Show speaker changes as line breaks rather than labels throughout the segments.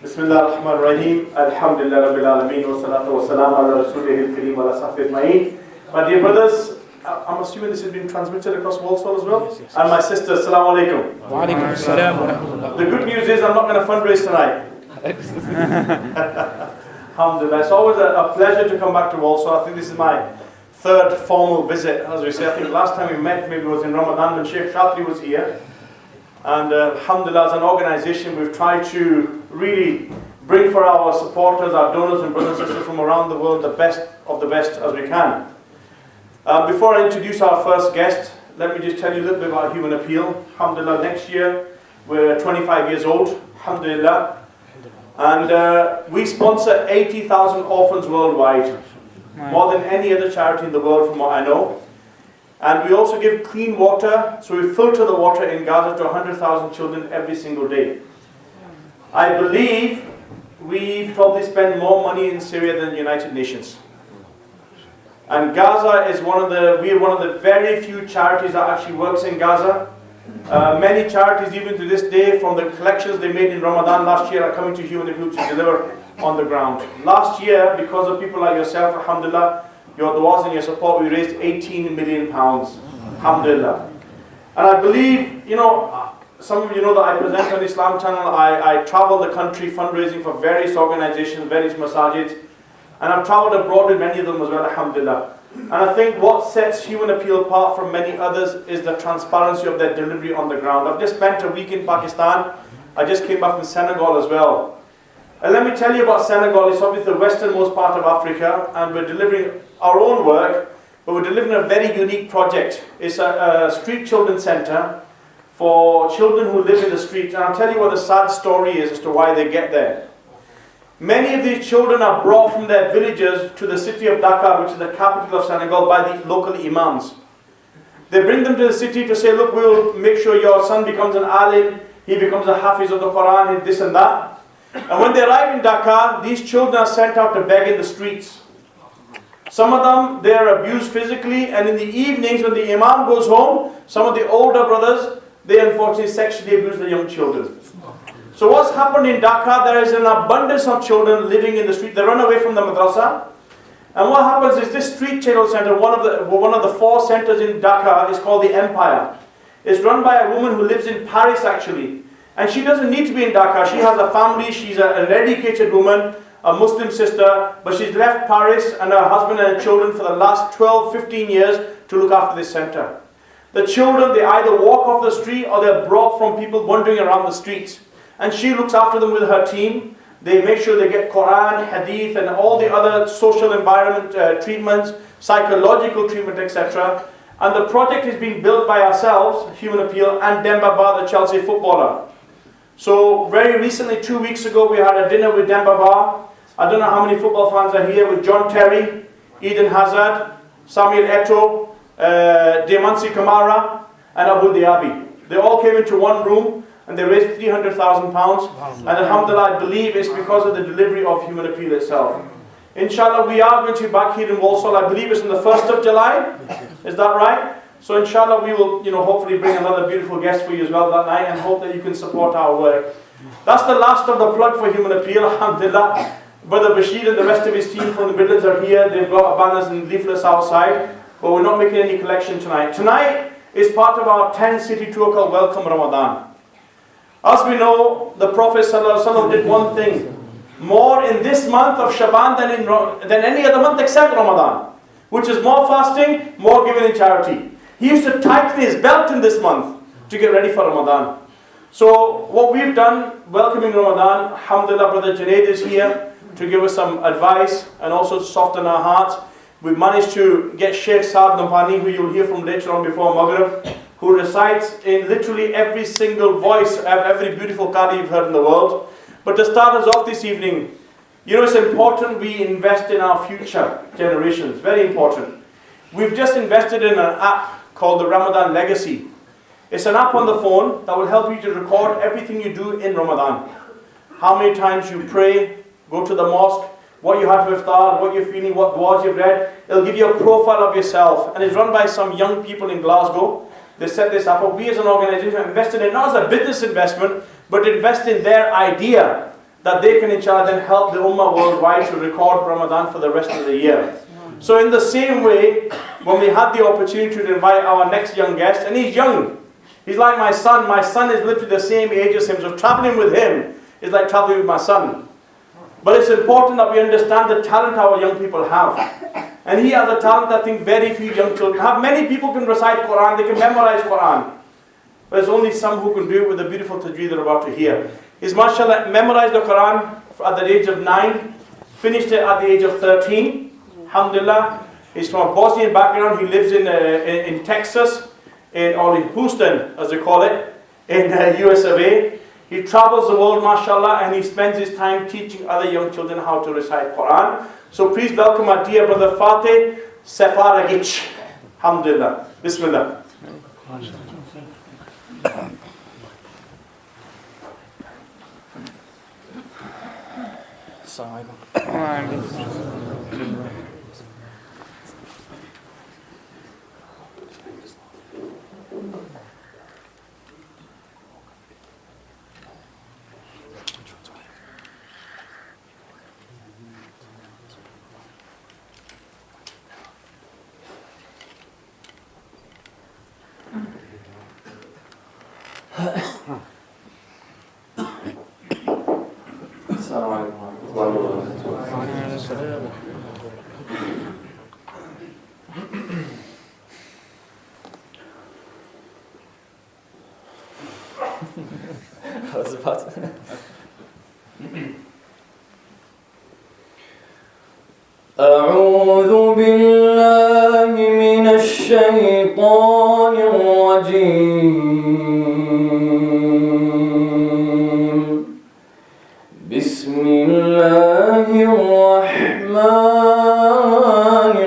Bismillah ar-Rahman ar-Rahim. Alhamdulillah Rabbil Alameen. Wa salatu wa salam ala Rasulihil Kareem wa ala sahbihi ajma'in. My dear brothers, I'm assuming this has been transmitted across Walsall as well? Yes. And my sister, Assalamu alaikum.
Wa alaikum assalam wa rahmatullah.
The good news is I'm not going to fundraise tonight. Alhamdulillah. It's always a pleasure to come back to Walsall. I think this is my third formal visit, as we say. I think last time we met maybe was in Ramadan when Sheikh Shatri was here. And alhamdulillah, as an organization, we've tried to really bring for our supporters, our donors and brothers and sisters from around the world, the best of the best as we can. Before I introduce our first guest, let me just tell you a little bit about Human Appeal. Alhamdulillah, next year we're 25 years old, alhamdulillah. And we sponsor 80,000 orphans worldwide, more than any other charity in the world from what I know. And we also give clean water, so we filter the water in Gaza to 100,000 children every single day. I believe we probably spend more money in Syria than the United Nations. And Gaza is we are one of the very few charities that actually works in Gaza. Many charities, even to this day, from the collections they made in Ramadan last year, are coming to Human Appeal to deliver on the ground. Last year, because of people like yourself, alhamdulillah, your du'as and your support, we raised 18 million pounds. Alhamdulillah. And I believe, some of you know that I present on Islam Channel. I travel the country fundraising for various organizations, various masajids. And I've traveled abroad with many of them as well, alhamdulillah. And I think what sets Human Appeal apart from many others is the transparency of their delivery on the ground. I've just spent a week in Pakistan. I just came back from Senegal as well. And let me tell you about Senegal. It's obviously the westernmost part of Africa, and we're delivering our own work, but we're delivering a very unique project. It's a street children's center for children who live in the streets. And I'll tell you what the sad story is as to why they get there. Many of these children are brought from their villages to the city of Dakar, which is the capital of Senegal, by the local imams. They bring them to the city to say, look, we'll make sure your son becomes an alim, he becomes a hafiz of the Quran, this and that. And when they arrive in Dakar, these children are sent out to beg in the streets. Some of them, they are abused physically, and in the evenings when the imam goes home, some of the older brothers, they unfortunately sexually abuse the young children. So what's happened in Dhaka, there is an abundance of children living in the street. They run away from the madrasa. And what happens is this street child center, one of the 4 centers in Dhaka, is called the Empire. It's run by a woman who lives in Paris actually. And she doesn't need to be in Dhaka. She has a family, she's an educated woman, a Muslim sister, but she's left Paris and her husband and her children for the last 12, 15 years to look after this center. The children, they either walk off the street or they're brought from people wandering around the streets. And she looks after them with her team. They make sure they get Quran, Hadith, and all the other social environment treatments, psychological treatment, etc. And the project is being built by ourselves, Human Appeal, and Demba Ba, the Chelsea footballer. So very recently, 2 weeks ago, we had a dinner with Demba Ba. I don't know how many football fans are here, with John Terry, Eden Hazard, Samuel Eto'o, Diamansi Kamara, and Abu Dhabi. They all came into one room and they raised £300,000. And alhamdulillah, I believe it's because of the delivery of Human Appeal itself. Inshallah, we are going to be back here in Walsall. I believe it's on the 1st of July. Is that right? So inshallah, we will hopefully bring another beautiful guest for you as well that night, and hope that you can support our work. That's the last of the plug for Human Appeal, alhamdulillah. Brother Bashir and the rest of his team from the Midlands are here. They've got banners and leaflets outside, but we're not making any collection tonight. Tonight is part of our 10-city tour called Welcome Ramadan. As we know, the Prophet ﷺ did one thing more in this month of Shaban than any other month except Ramadan, which is more fasting, more giving in charity. He used to tighten his belt in this month to get ready for Ramadan. So what we've done, welcoming Ramadan, alhamdulillah, Brother Junaid is here to give us some advice and also to soften our hearts. We've managed to get Sheikh Saad Nampani, who you'll hear from later on before Maghrib, who recites in literally every single voice of every beautiful qari you've heard in the world. But to start us off this evening, it's important we invest in our future generations, very important. We've just invested in an app called the Ramadan Legacy. It's an app on the phone that will help you to record everything you do in Ramadan. How many times you pray, go to the mosque, what you had for iftar, what you're feeling, what du'as you've read. It'll give you a profile of yourself. And it's run by some young people in Glasgow. They set this up. We as an organization have invested in, not as a business investment, but invest in their idea. that they can inshallah then help the Ummah worldwide to record Ramadan for the rest of the year. So in the same way, when we had the opportunity to invite our next young guest, and he's young, he's like my son is literally the same age as him, so traveling with him is like traveling with my son. But it's important that we understand the talent our young people have. And he has a talent that I think very few young children have. Many people can recite Quran, they can memorize Quran. But there's only some who can do it with the beautiful tajweed they're about to hear. He's mashallah memorized the Quran at the age of 9, finished it at the age of 13. Alhamdulillah. He's from a Bosnian background. He lives in Texas, or in Houston, as they call it, in US of A. He travels the world, mashallah, and he spends his time teaching other young children how to recite Quran. So please welcome our dear brother Fateh Sefaragic. Alhamdulillah. Bismillah.
أعوذ بالله من الشيطان الرجيم بسم الله الرحمن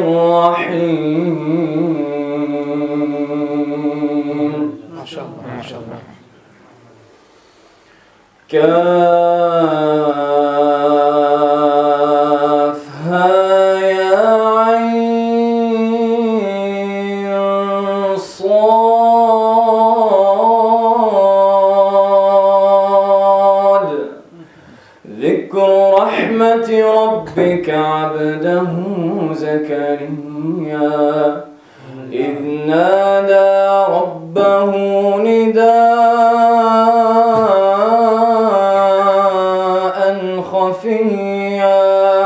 الرحيم
ما شاء الله ما شاء الله
كافها يا عين صاد ذكر رحمة ربك عبده زكريا إذ نادى ربه نداء خفيا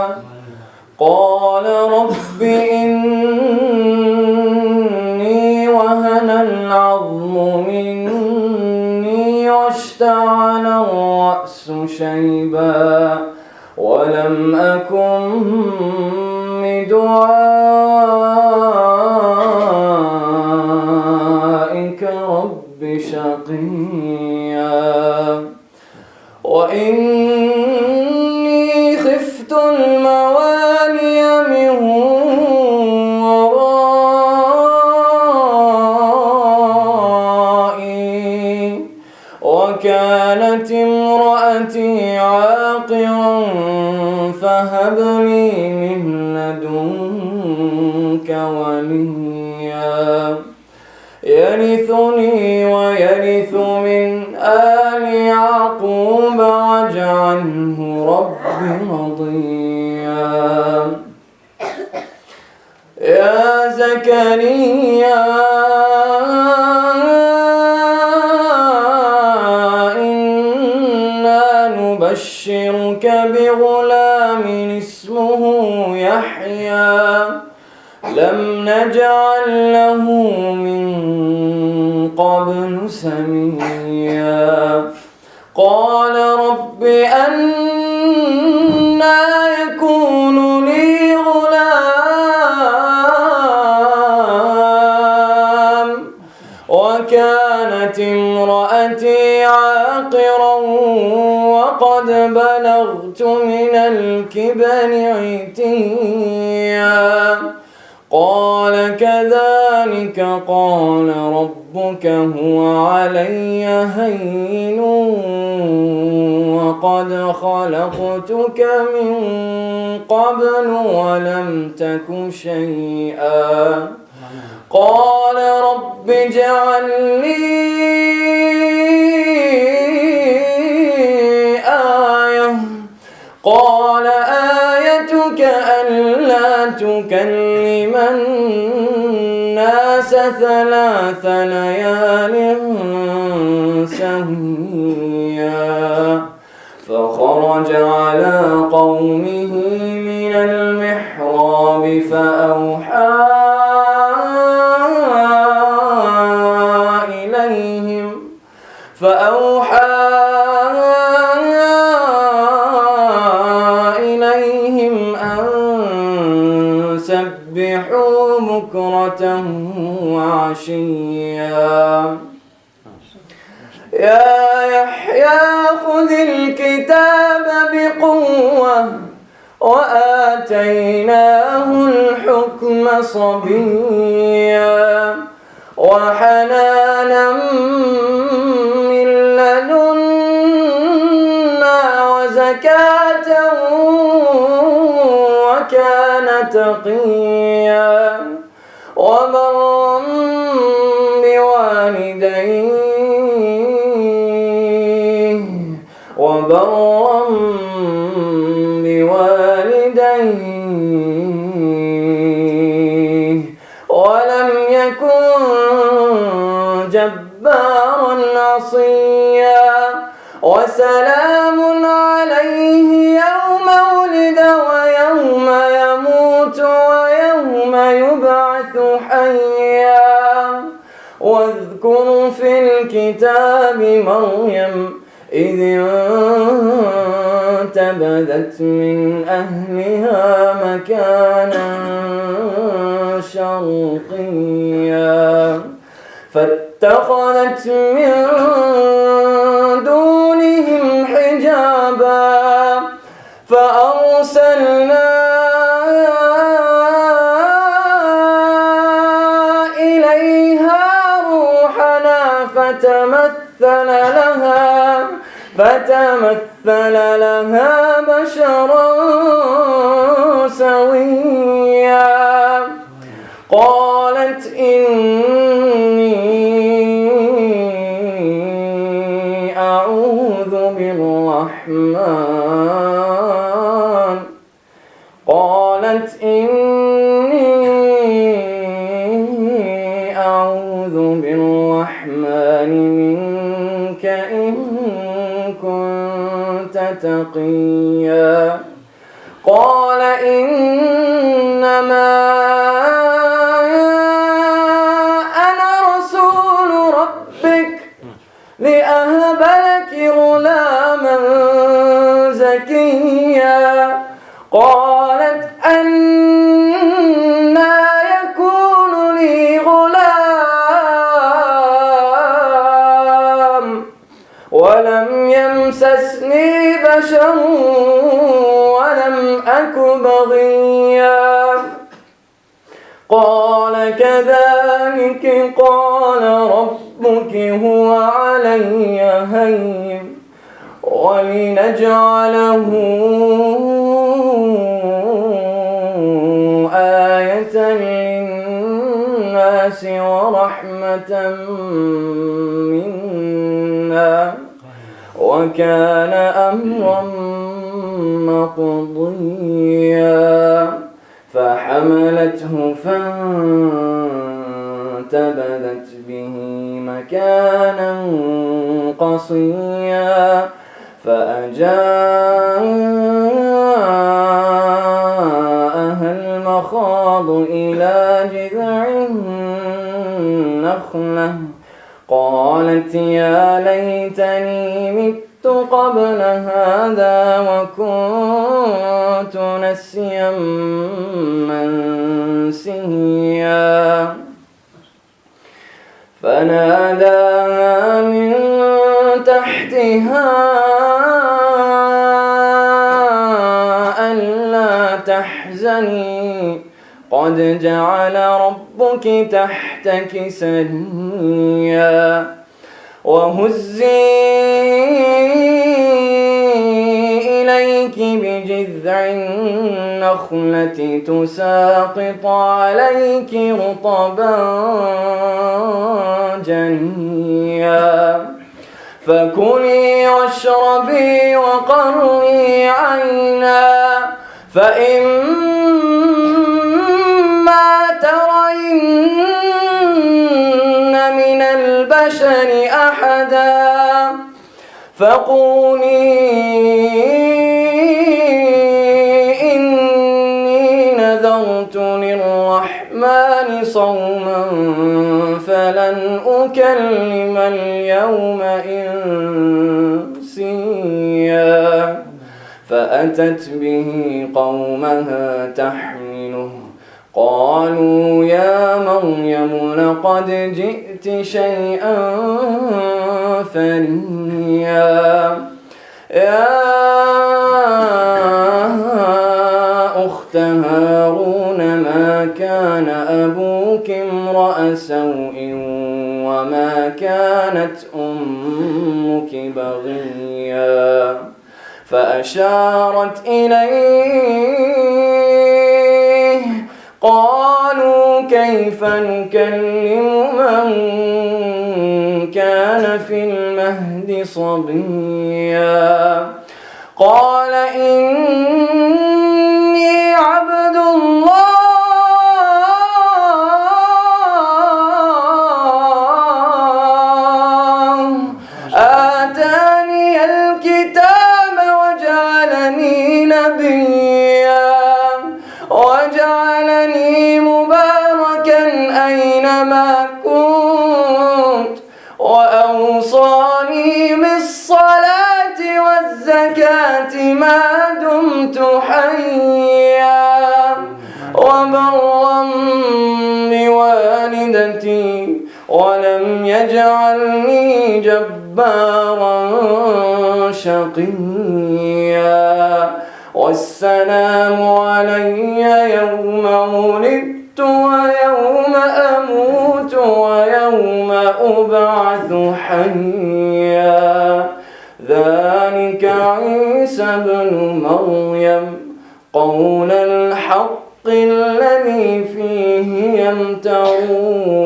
قال رب إني وهن العظم مني واشتعل الرأس شيبا ولم أكن بدعائك رب شقيا وإني خفت الموالي من ورائي وكانت امرأتي عاقرا فهب لي من لدنك وليا يرثني ويرث من آل يعقوب واجعله رب رضيا يا زكريا إنا نبشرك بغلام اسمه يحيى لم نجعل له من قبل سميا قال رب أنى يكون لي غلام وكانت امرأتي عاقرا وقد بلغت من الكبر عتيا قال كذلك قال ربك هو علي هين وقد خلقتك من قبل ولم تك شيئا قال رب اجعل لي آية قال آيتك ألا تكلم الناس 3 ليال سويا فخرج على قومه من المحراب فأوحى أن سبحوا بكرة وعشيا يا يحيى خذ الكتاب بقوة وآتيناه الحكم صبيا وحنانا من لدنا وزكاة وكان تقيا وبرا بوالديه ولم يكن جبارا عصيا وسلام عليه يوم ولد ويوم يموت ويوم يبعث حيا واذكر في الكتاب مريم إذ انتبذت من أهلها مكانا شرقيا فاتخذت من دونهم حجابا فأرسلنا إليها روحنا فتمثل لها بشرا سويا قالت إني أعوذ بالرحمن منك إن كنت تقيا قال إنما أنا رسول ربك لأهب لك غلاما زكيا قالت أنى يكون لي غلام ولم يمسسني بشر ولم أك بغيا قال كذلك قال ربك هو علي هين ولنجعله آية للناس ورحمة منا وكان أمرا مقضيا فحملته فانتبذت به مكانا قصيا فأجاءها المخاض إلى جذع النخلة قالت يا ليتني مت قبل هذا وكنت نسيا منسيا فناداها من تحتها ألا تحزني قد جعل ربك تحتك سريا وهزي إليك بجذع النخلة تساقط عليك رطبا جنيا فكلي واشربي وقري عينا فإما ترين من البشر أحدا فقولي إني نذرت للرحمن صوما فلن أكلم اليوم إنسيا فأتت به قومها تحمله قالوا يا مريم لقد جئت شيئا فريا يا أخت هارون ما كان أبوك امرأ سوء وما كانت أمك بغيا فأشارت إليه قالوا كيف نكلم من كان في المهد صبيا قال إني عبد الله آتاني الكتاب وجعلني نبيا وجعلني مباركا أينما كنت وأوصاني بالصلاة والزكاة ما دمت حيا وبرا بوالدتي ولم يجعلني جبارا شقيا والسلام علي يوم ولدت ويوم أموت ويوم أبعث حيا ذلك عيسى ابن مريم قول الحق الذي فيه يمترون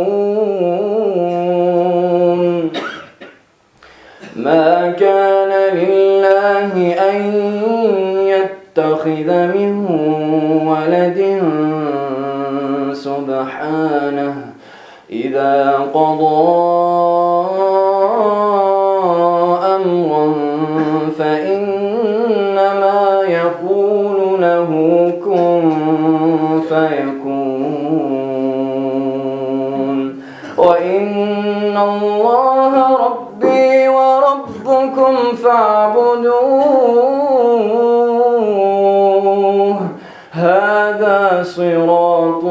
ما كان لله أن يتخذ من ولد سبحانه إذا قضى أمرا فإنما يقول له كن فيكون وإن الله ربي وربكم فاعبدوه هذا صراط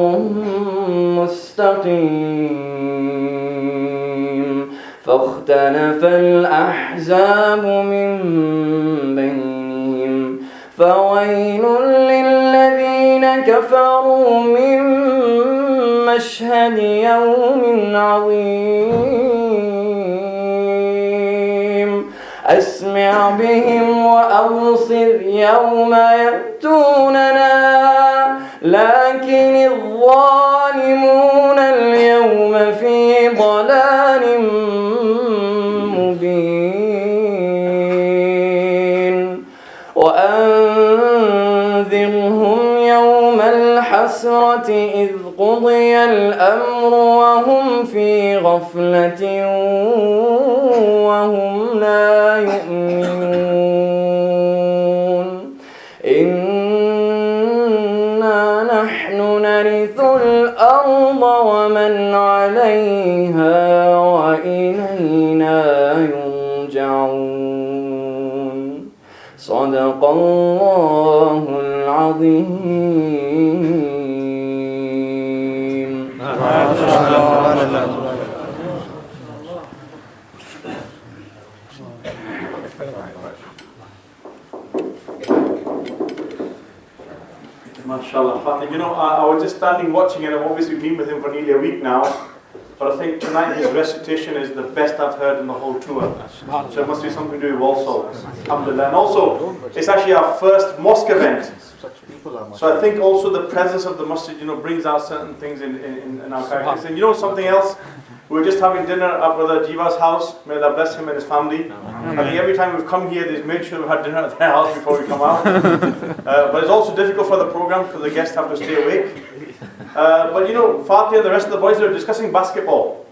مستقيم فاختلف الأحزاب من بينهم فويل للذين كفروا من مشهد يوم عظيم أسمع بهم وأبصر يوم يأتوننا لكن الظالمون اليوم في ضلال مبين وأنذرهم يوم الحسرة إذ قضي الأمر وهم في غفلة وهم لا يؤمنون إنا نحن نرث الأرض ومن عليها وإلينا يرجعون صدق الله العظيم.
MashaAllah, Fatih. You know, I was just standing watching it. I've obviously been with him for nearly a week now. But I think tonight his recitation is the best I've heard in the whole tour. So it must be something to do with also. Alhamdulillah. And also, it's actually our first mosque event. So I think also the presence of the masjid, brings out certain things in our characters. And something else? We were just having dinner at our brother Jiva's house. May Allah bless him and his family. I think every time we've come here, they've made sure we've had dinner at their house before we come out. But it's also difficult for the program because the guests have to stay awake. But Fatih and the rest of the boys were discussing basketball.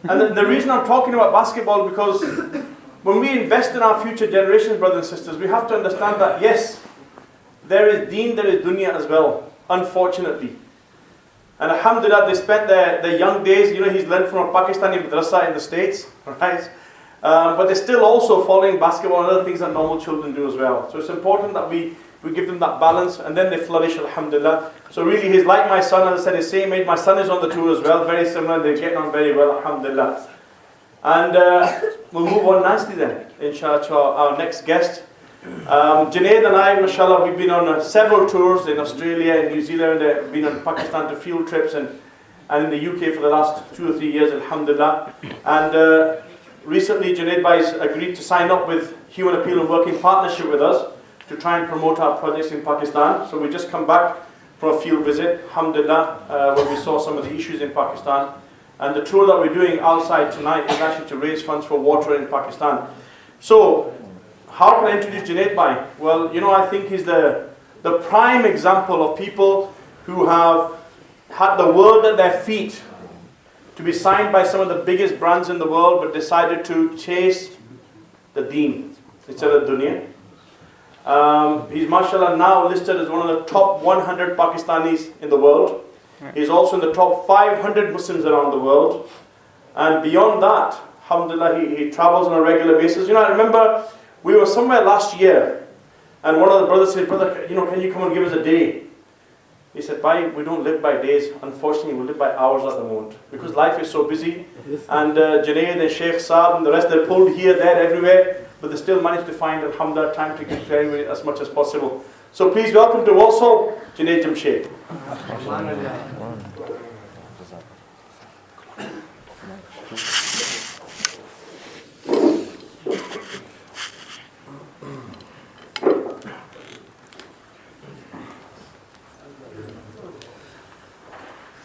And the reason I'm talking about basketball because when we invest in our future generations, brothers and sisters, we have to understand that yes, there is deen, there is dunya as well, unfortunately. And alhamdulillah, they spent their young days, he's learned from a Pakistani madrasa in the States, right? But they're still also following basketball and other things that normal children do as well. So it's important that we give them that balance and then they flourish, alhamdulillah. So really he's like my son, as I said, his same age. My son is on the tour as well, very similar, they're getting on very well, alhamdulillah. And we'll move on nicely then, inshallah, to our next guest. Junaid and I, mashallah, we've been on several tours in Australia and New Zealand, been on Pakistan to field trips and in the UK for the last 2 or 3 years, alhamdulillah. And recently Junaid Bhai's agreed to sign up with Human Appeal and work in partnership with us to try and promote our projects in Pakistan. So we just come back for a field visit, alhamdulillah, where we saw some of the issues in Pakistan. And the tour that we're doing outside tonight is actually to raise funds for water in Pakistan. So, how can I introduce Junaid Bhai? Well, I think he's the prime example of people who have had the world at their feet to be signed by some of the biggest brands in the world, but decided to chase the deen instead of dunya. He's mashallah now listed as one of the top 100 Pakistanis in the world. He's also in the top 500 Muslims around the world. And beyond that, alhamdulillah, he travels on a regular basis. I remember we were somewhere last year and one of the brothers said, brother, can you come and give us a day? He said, Bhai, we don't live by days. Unfortunately, we live by hours at the moment because life is so busy. And Junaid and Sheikh Saab and the rest, they're pulled here, there, everywhere. But they still manage to find, alhamdulillah, time to give away as much as possible. So please welcome to Walsall, Junaid Jamshed.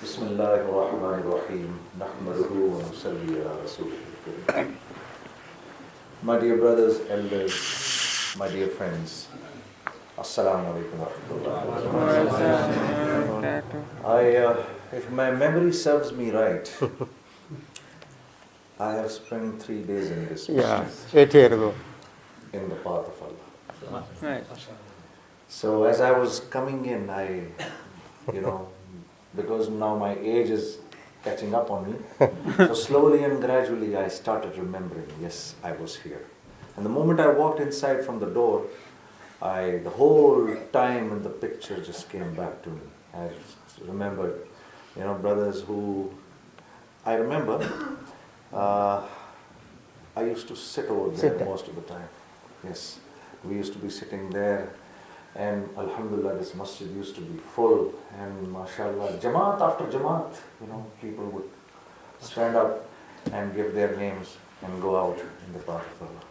Bismillahirrahmanirrahim. Nahmaduhu wa nusalli ala rasulih. My dear brothers, elders, my dear friends, Assalamu alaikum wa rahmatullahi. If my memory serves me right, I have spent 3 days in this
Yes, 8 years ago.
in the path of Allah.
Right.
So as I was coming in, because now my age is catching up on me, so slowly and gradually I started remembering, yes, I was here. And the moment I walked inside from the door, the whole time in the picture just came back to me. I remembered, brothers who, I remember, I used to sit over there most of the time. Yes, we used to be sitting there. And alhamdulillah, this masjid used to be full, and mashallah, jamaat after jamaat, people would stand up and give their names and go out in the path of Allah.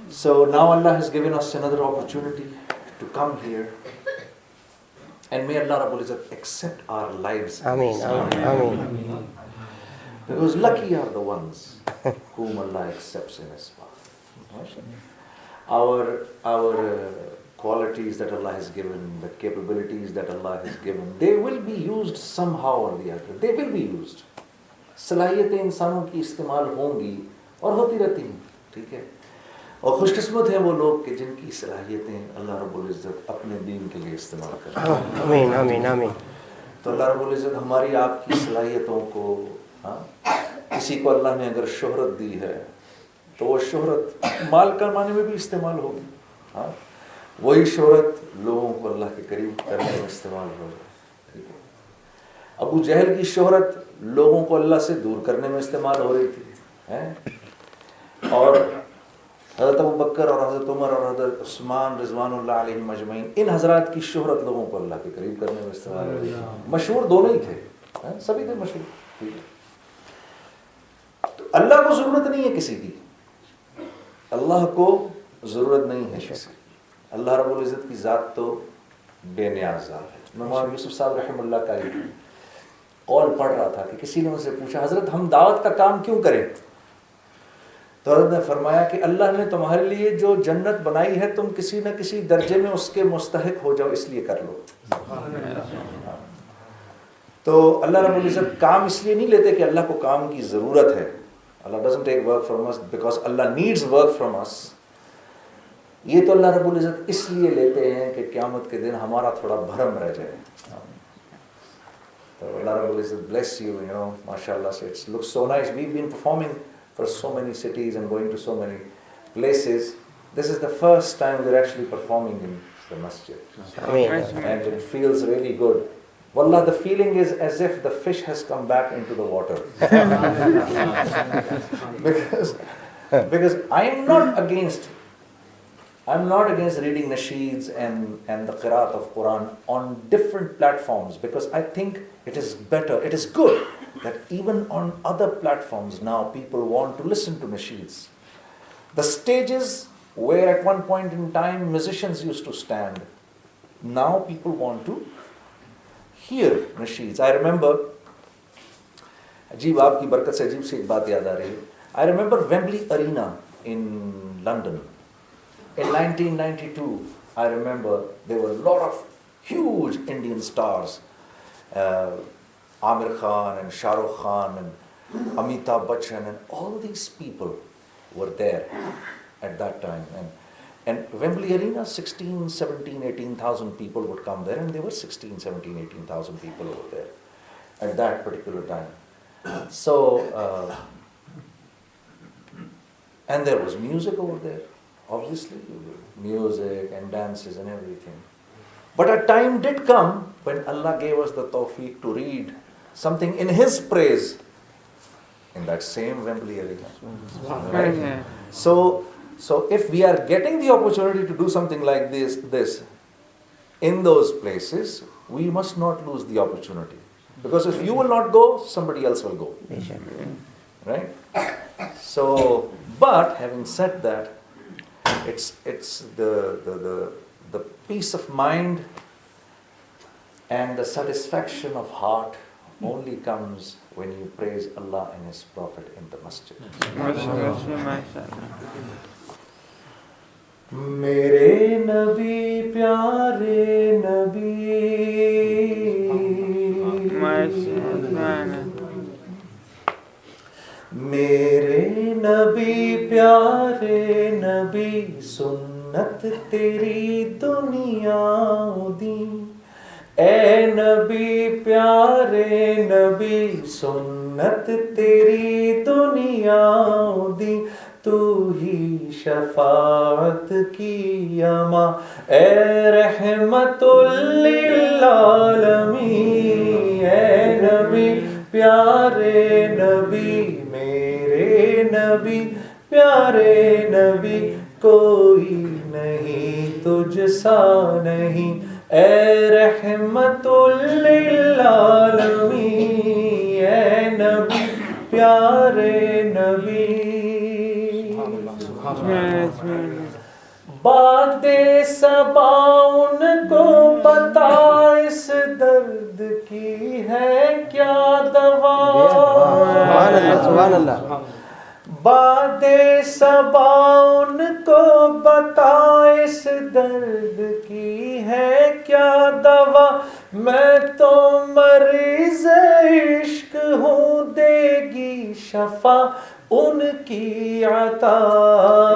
So now Allah has given us another opportunity to come here, and may Allah Rabbul Izzat accept our lives.
Ameen, ameen.
Because lucky are the ones whom Allah accepts in His path. Our qualities that Allah has given, the capabilities that Allah has given, they will be used somehow or the other. They will be used. صلاحیتیں انسانوں کی استعمال ہوں گی اور ہوتی رہتی ہیں, ٹھیک ہے. اور خوش قسمت ہیں وہ لوگ کہ جن کی صلاحیتیں اللہ رب العزت اپنے دین کے لیے استعمال کرتے ہیں.
آمین آمین آمین.
تو اللہ رب العزت ہماری آپ کی صلاحیتوں کو, کسی کو اللہ نے اگر شہرت دی ہے تو وہ شہرت مال کمانے میں بھی استعمال ہوگی. وہی شہرت لوگوں کو اللہ کے قریب کرنے میں استعمال ہوگی. ابو جہل کی شہرت لوگوں کو اللہ سے دور کرنے میں استعمال ہو رہی تھی, اور حضرت ابو بکر اور حضرت عمر اور حضرت عثمان رضوان اللہ علیہم اجمعین, ان حضرات کی شہرت لوگوں کو اللہ کے قریب کرنے میں استعمال ہو رہی تھی. مشہور دونوں ہی تھے, سبھی تھے مشہور. تو اللہ کو ضرورت نہیں ہے کسی کی, اللہ کو ضرورت نہیں ہے کسی. اللہ رب العزت کی ذات تو بے نیاز ذات ہے. میں مولانا یوسف صاحب رحمہ اللہ کا ایک قول پڑھ رہا تھا کہ کسی نے ان سے پوچھا حضرت ہم دعوت کا کام کیوں کریں؟ تو حضرت نے فرمایا کہ اللہ نے تمہارے لیے جو جنت بنائی ہے تم کسی نہ کسی درجے میں اس کے مستحق ہو جاؤ، اس لیے کر لو. تو اللہ رب العزت کام اس لیے نہیں لیتے کہ اللہ کو کام کی ضرورت ہے. اللہ doesn't take work from us because Allah needs work from us. یہ تو اللہ رب العزت اس لیے لیتے ہیں کہ قیامت کے دن ہمارا تھوڑا بھرم رہ جائے. تو اللہ رب العزت bless you, you know, mashallah, so it looks so nice. We've been performing for so many cities and going to so many places. This is the first time we're actually performing in the masjid. And it feels really good. Wallah, the feeling is as if the fish has come back into the water. because I'm not against reading nasheeds and the qiraat of Quran on different platforms, because I think it is better, it is good that even on other platforms now people want to listen to nasheeds. The stages where at one point in time musicians used to stand, now people want to hear nasheeds. I remember, عجیب آپ کی برکت سے عجیب سی ایک بات یاد آ رہی ہے. I remember Wembley Arena in London. In 1992, I remember there were a lot of huge Indian stars. Amir Khan and Shah Rukh Khan and Amitabh Bachchan and all these people were there at that time. And Wembley Arena, 16, 17, 18,000 people would come there, and there were 16, 17, 18,000 people over there at that particular time. So, and there was music over there, obviously, music and dances and everything. But a time did come when Allah gave us the tawfiq to read something in His praise in that same Wembley Arena. Right? So if we are getting the opportunity to do something like this in those places, we must not lose the opportunity. Because if you will not go, somebody else will go. Right? So, but having said that, it's the peace of mind and the satisfaction of heart only comes when you praise Allah and His Prophet in the masjid. میرے نبی پیارے نبی میرے نبی پیارے نبی سنت تیری دنیا دی اے نبی پیارے نبی سنت تیری دنیا دی تو ہی شفاعت کی اما اے رحمت للعالمین اے نبی پیارے نبی میرے نبی پیارے نبی کوئی نہیں تجھ سا نہیں اے رحمت للعالمین اے نبی پیارے نبی بات صبا ان کو پتا اس درد کی ہے کیا دوا
سبحان اللہ
بات صبا ان کو بتا اس درد کی ہے کیا دوا میں تو مریض عشق ہوں دے گی شفا ان کی عطا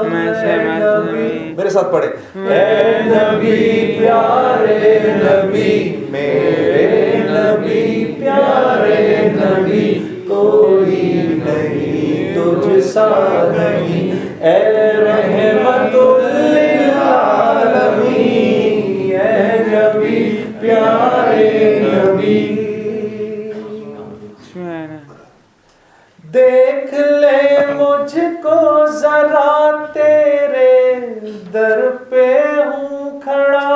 اے نبی میرے ساتھ پڑھے اے نبی پیارے نبی میرے نبی پیارے نبی کوئی نہیں تجھ سا نہیں اے رحمت للعالمین اے نبی پیارے نبی دیکھ لے مجھ کو ذرا تیرے در پہ ہوں کھڑا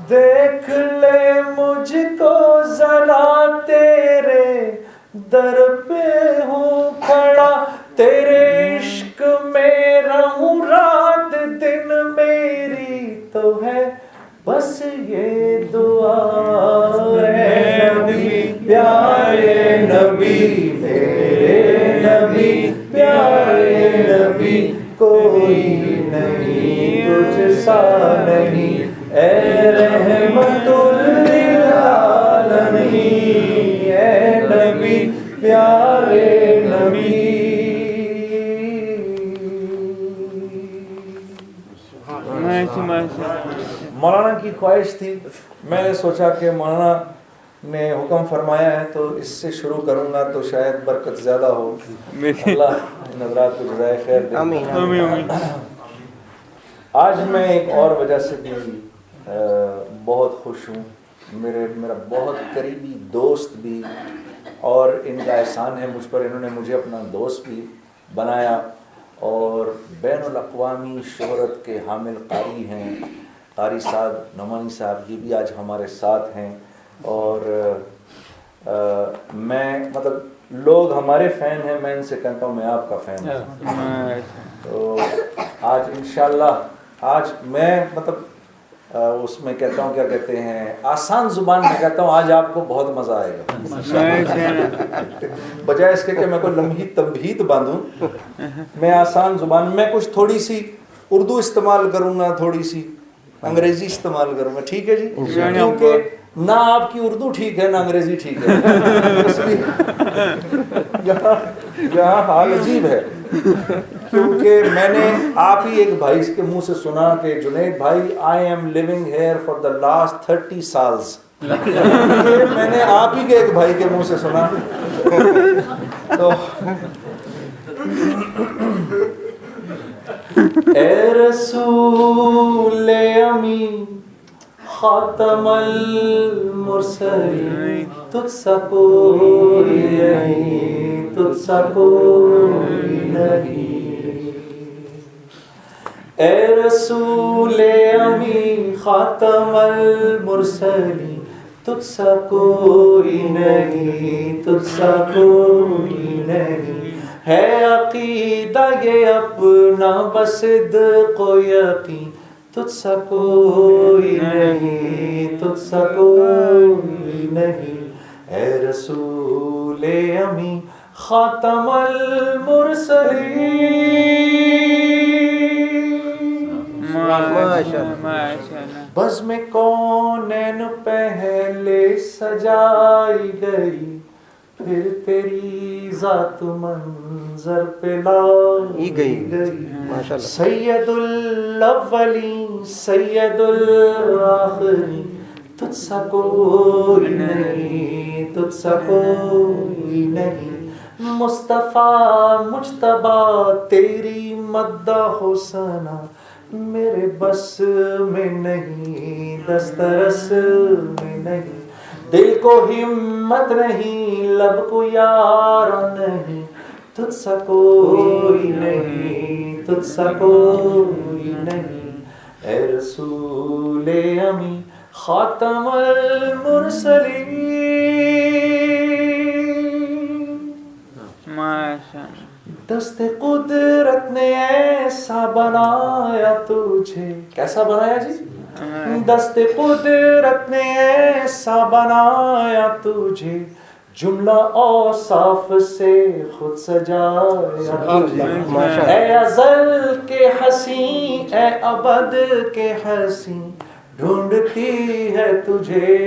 دیکھ لے مجھ کو ذرا تیرے در پہ ہوں کھڑا تیرے عشق میں رہوں رات دن میری تو ہے بس یہ دعا اے نبی پیارے نبی میرے نبی پیارے نبی کوئی نہیں تجھ سا نہیں اے رحمت للعالمین اے نبی پیارے نبی. مولانا کی خواہش تھی, میں نے سوچا کہ مولانا نے حکم فرمایا ہے تو اس سے شروع کروں گا تو شاید برکت زیادہ ہو. اللہ ان حضرات کو جزائے خیر دے.
آمین.
آج میں ایک اور وجہ سے بھی بہت خوش ہوں. میرا بہت قریبی دوست بھی, اور ان کا احسان ہے مجھ پر, انہوں نے مجھے اپنا دوست بھی بنایا اور بین الاقوامی شہرت کے حامل قاری ہیں, قاری صاحب نعمانی صاحب, یہ بھی آج ہمارے ساتھ ہیں. اور میں مطلب لوگ ہمارے فین ہیں, میں ان سے کہتا ہوں میں آپ کا فین ہوں. تو آج انشاءاللہ آج میں مطلب اس میں کہتا ہوں, کیا کہتے ہیں, آسان زبان میں کہتا ہوں آج آپ کو بہت مزہ آئے گا. بجائے اس کے کہ میں کوئی لمحی تمہید باندھوں, میں آسان زبان میں کچھ تھوڑی سی اردو استعمال کروں گا, تھوڑی سی انگریزی استعمال کروں گا. ٹھیک ہے جی, کیونکہ نہ آپ کی اردو ٹھیک ہے نہ انگریزی ٹھیک ہے. اس لیے یہاں حال عجیب ہے, کیونکہ میں نے آپ ہی ایک بھائی کے منہ سے سنا کہ جنید بھائی I am living here for the last 30 سالز. میں نے آپ ہی کے ایک بھائی کے منہ سے سنا. تو اے رسول امین خاتم المرسلین تجھ سا کوئی نہیں, تجھ سا کوئی نہیں. اے رسول امین خاتم المرسلین تجھ سا کوئی نہیں, تجھ سا کوئی نہیں. ہے عقیدہ یہ اپنا بس صدق و یقین تجھ سا کوئی نہیں, تجھ سا کوئی نہیں. اے رسول امین خاتم المرسلین. بزم کونین پہلے سجائی گئی, پھر تیری ذات منظر پہ لائی گئی. سید الاولین سید الآخرین تجھ سا کوئی نہیں, تجھ سا کوئی نہیں. مصطفیٰ مجتبیٰ تیری مدح و ثنا میرے بس میں نہیں, دسترس میں نہیں. دل کو ہمت نہیں, لب کو یار نہیں, تجھ سا کوئی نہیں, تجھ سا کوئی نہیں. اے رسول امین خاتم المرسلین. دست قدرت نے ایسا بنایا تجھے, کیسا بنایا جی؟ دست قدرت نے ایسا بنایا تجھے, جملہ اوصاف سے خود سجایا تجھے. اے ازل کے حسین اے ابد کے حسین ڈھونڈتی ہے تجھے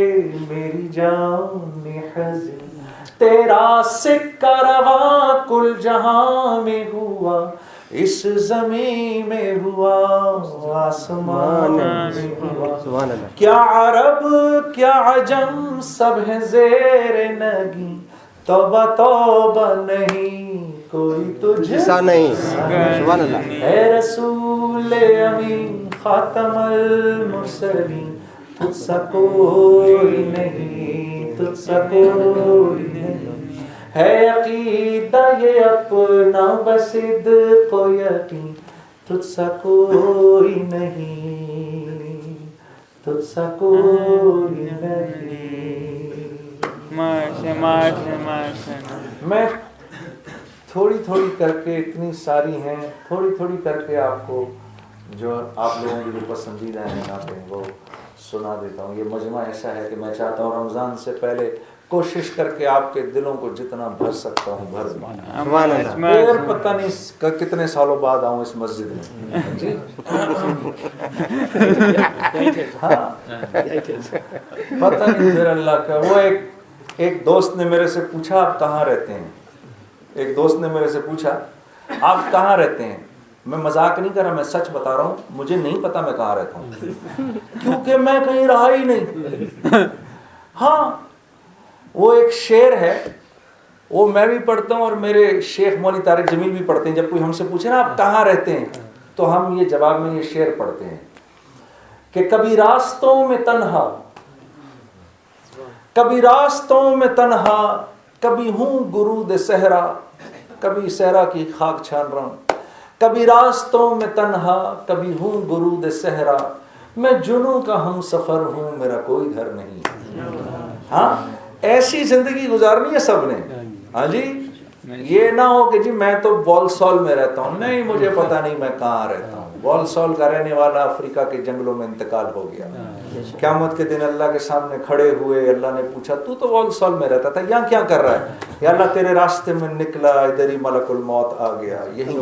میری جان حزین. تیرا سکہ رواں کل جہاں میں ہوا, اس زمین میں ہوا, آسمان میں ہوا. کیا عرب کیا عجم سب ہے زیر نگی, توبہ توبہ نہیں کوئی تجھ سا نہیں. سبحان اللہ. اے رسول امین خاتم المرسلین تجھ سا کوئی نہیں, تجھ سا کوئی نہیں. ہے عقیدہ یہ اپنا بس صدق و یقین تجھ سا کوئی نہیں, تجھ سا کوئی نہیں. میں تھوڑی تھوڑی کر کے, اتنی ساری ہیں, تھوڑی تھوڑی کر کے آپ کو جو آپ لوگوں کی جو پسندیدہ ہیں نعتیں وہ سنا دیتا ہوں. یہ مجمع ایسا ہے کہ میں چاہتا ہوں رمضان سے پہلے کوشش کر کے آپ کے دلوں کو جتنا بھر سکتا ہوں بھر دوں. پھر پتہ نہیں کتنے سالوں بعد آؤں اس مسجد میں. جی ہاں پتہ نہیں پھر اللہ کا. وہ ایک دوست نے میرے سے پوچھا آپ کہاں رہتے ہیں. ایک دوست نے میرے سے پوچھا آپ کہاں رہتے ہیں. میں مذاق نہیں کر رہا, میں سچ بتا رہا ہوں. مجھے نہیں پتا میں کہاں رہتا ہوں کیونکہ میں کہیں رہا ہی نہیں. ہاں وہ ایک شعر ہے, وہ میں بھی پڑھتا ہوں اور میرے شیخ مولوی طارق جمیل بھی پڑھتے ہیں. جب کوئی ہم سے پوچھے نا آپ کہاں رہتے ہیں تو ہم یہ جواب میں یہ شعر پڑھتے ہیں کہ کبھی راستوں میں تنہا, کبھی راستوں میں تنہا, کبھی ہوں گرود صحرا, کبھی صحرا کی خاک چھان رہا ہوں. کبھی راستوں میں تنہا, کبھی ہوں گرود صحرا, میں جنوں کا ہم سفر ہوں, میرا کوئی گھر نہیں. ہاں ایسی زندگی گزارنی ہے سب نے. ہاں جی یہ نہ ہو کہ جی میں تو بولسول میں رہتا ہوں. نہیں مجھے پتا نہیں میں کہاں رہتا ہوں. بولسول کا رہنے والا افریقہ کے جنگلوں میں انتقال ہو گیا. قیامت کے دن اللہ کے سامنے کھڑے ہوئے, اللہ نے پوچھا تو بولسول میں رہتا تھا, یہاں کیا کر رہا ہے؟ یا اللہ تیرے راستے میں نکلا, ادھر ہی ملک الموت آ گیا. یہی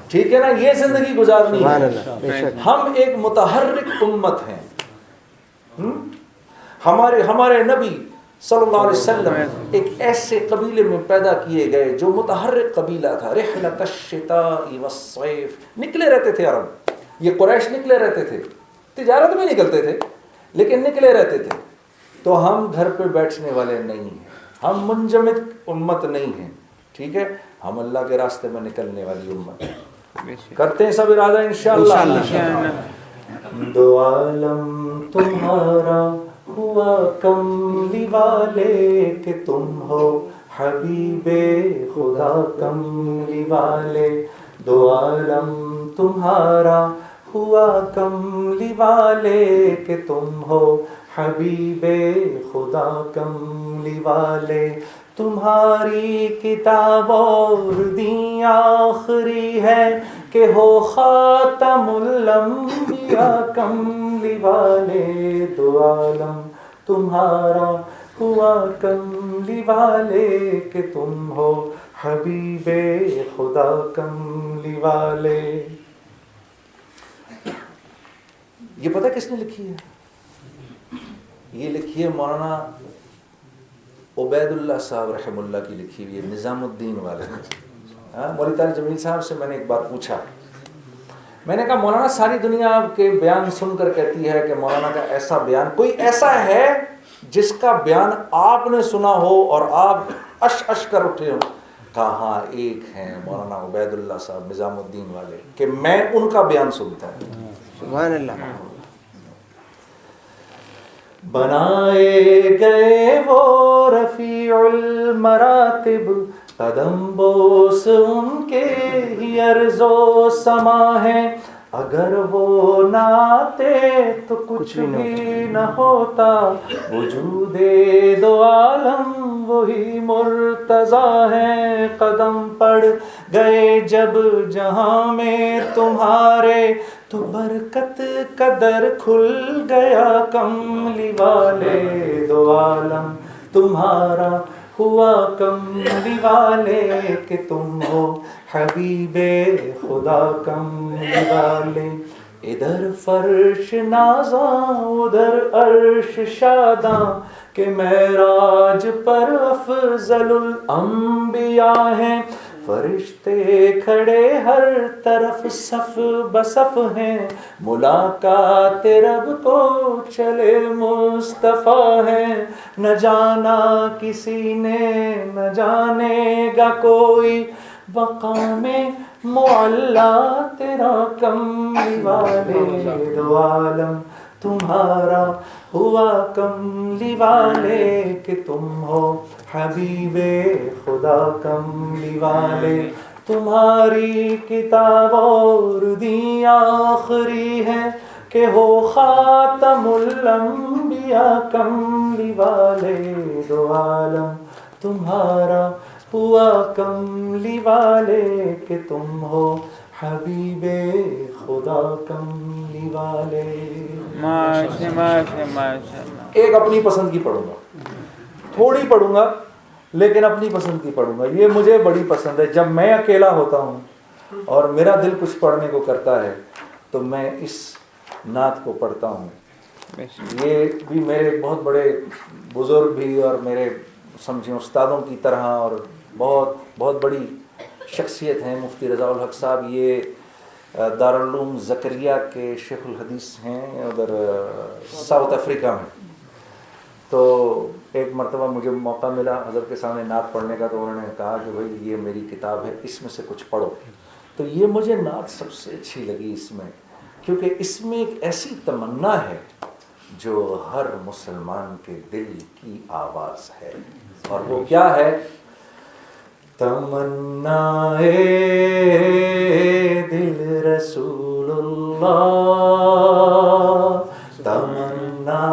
ٹھیک ہے نا, یہ زندگی گزارنی ہے. ہم ایک متحرک امت ہیں. ہمارے نبی صلی اللہ علیہ وسلم ایک ایسے قبیلے میں پیدا کیے گئے جو متحرک قبیلہ تھا. رحلۃ الشتاء والصیف, نکلے رہتے تھے عرب. یہ قریش نکلے رہتے تھے, تجارت میں نکلتے تھے لیکن نکلے رہتے تھے. تو ہم گھر پہ بیٹھنے والے نہیں ہیں, ہم منجمد امت نہیں ہیں. ٹھیک ہے, ہم اللہ کے راستے میں نکلنے والی امت ہیں. کرتے ہیں سب ارادہ انشاءاللہ. دو عالم تمہارا ہوا کملی والے کہ تم ہو حبیب خدا کملی والے. دو عالم تمہارا ہوا کملی والے کہ تم ہو حبیب خدا کملی والے. تمہاری کتاب اور دین آخری ہے کہ ہو خاتم الانبیاء کملی والے. دو عالم تمہارا ہوا کملی والے کہ تم ہو حبیب خدا کملی والے. یہ پتہ کس نے لکھی ہے؟ یہ لکھی ہے مولانا عبید اللہ صاحب رحم اللہ کی لکھی ہوئی ہے, نظام الدین والے. مولوی طارق جمیل صاحب سے میں نے ایک بار پوچھا, میں نے کہا مولانا ساری دنیا آپ کے بیان سن کر کہتی ہے کہ مولانا کا ایسا بیان, کوئی ایسا ہے جس کا بیان آپ نے سنا ہو اور آپ اش کر اٹھے ہو؟ کہا ہاں ایک ہیں مولانا عبید اللہ صاحب نظام الدین والے, کہ میں ان کا بیان سنتا ہوں.
سبحان اللہ.
بنائے گئے وہ رفیع المراتب, قدم بوس ان کے ہی ارض و سما ہے. اگر وہ نہ آتے تو کچھ بھی نہ ہوتا, وجود دو عالم وہی مرتضیٰ ہے. قدم پڑ گئے جب جہاں میں تمہارے تو برکت کا در کھل گیا کملی والے. دو عالم تمہارا ہوا کملی والے کہ تم ہو حبیب خدا کملی والے. ادھر فرش نازاں ادھر عرش شاداں کہ معراج پر افضل الانبیاء ہیں. فرشتے کھڑے ہر طرف صف بصف ہیں, ملاقات رب کو چلے مصطفیٰ ہیں. نہ جانا کسی نے نہ جانے گا کوئی, مقام معلا تیرا کملی والے. دو عالم تمہارا ہوا کملی والے کہ تم ہو حبیب خدا کملی والے. تمہاری کتاب اور دین آخری ہے کہ ہو خاتم الانبیاء کملی والے. دو عالم تمہارا ہوا کملی والے کہ تم ہو حبیب خدا کملی والے. ایک اپنی پسند کی پڑھوں گا, تھوڑی پڑھوں گا لیکن اپنی پسند کی پڑھوں گا. یہ مجھے بڑی پسند ہے. جب میں اکیلا ہوتا ہوں اور میرا دل کچھ پڑھنے کو کرتا ہے تو میں اس نعت کو پڑھتا ہوں. یہ بھی میرے بہت بڑے بزرگ بھی اور میرے سمجھیں استادوں کی طرح اور بہت بہت بڑی شخصیت ہیں مفتی رضا الحق صاحب. یہ دارالعلوم زکریہ کے شیخ الحدیث ہیں ادھر ساؤتھ افریقہ میں. تو ایک مرتبہ مجھے موقع ملا حضرت کے سامنے نعت پڑھنے کا, تو انہوں نے کہا کہ بھائی یہ میری کتاب ہے, اس میں سے کچھ پڑھو. تو یہ مجھے نعت سب سے اچھی لگی اس میں, کیونکہ اس میں ایک ایسی تمنا ہے جو ہر مسلمان کے دل کی آواز ہے. اور وہ کیا ہے؟ تمنا دل رسول اللہ, تمنا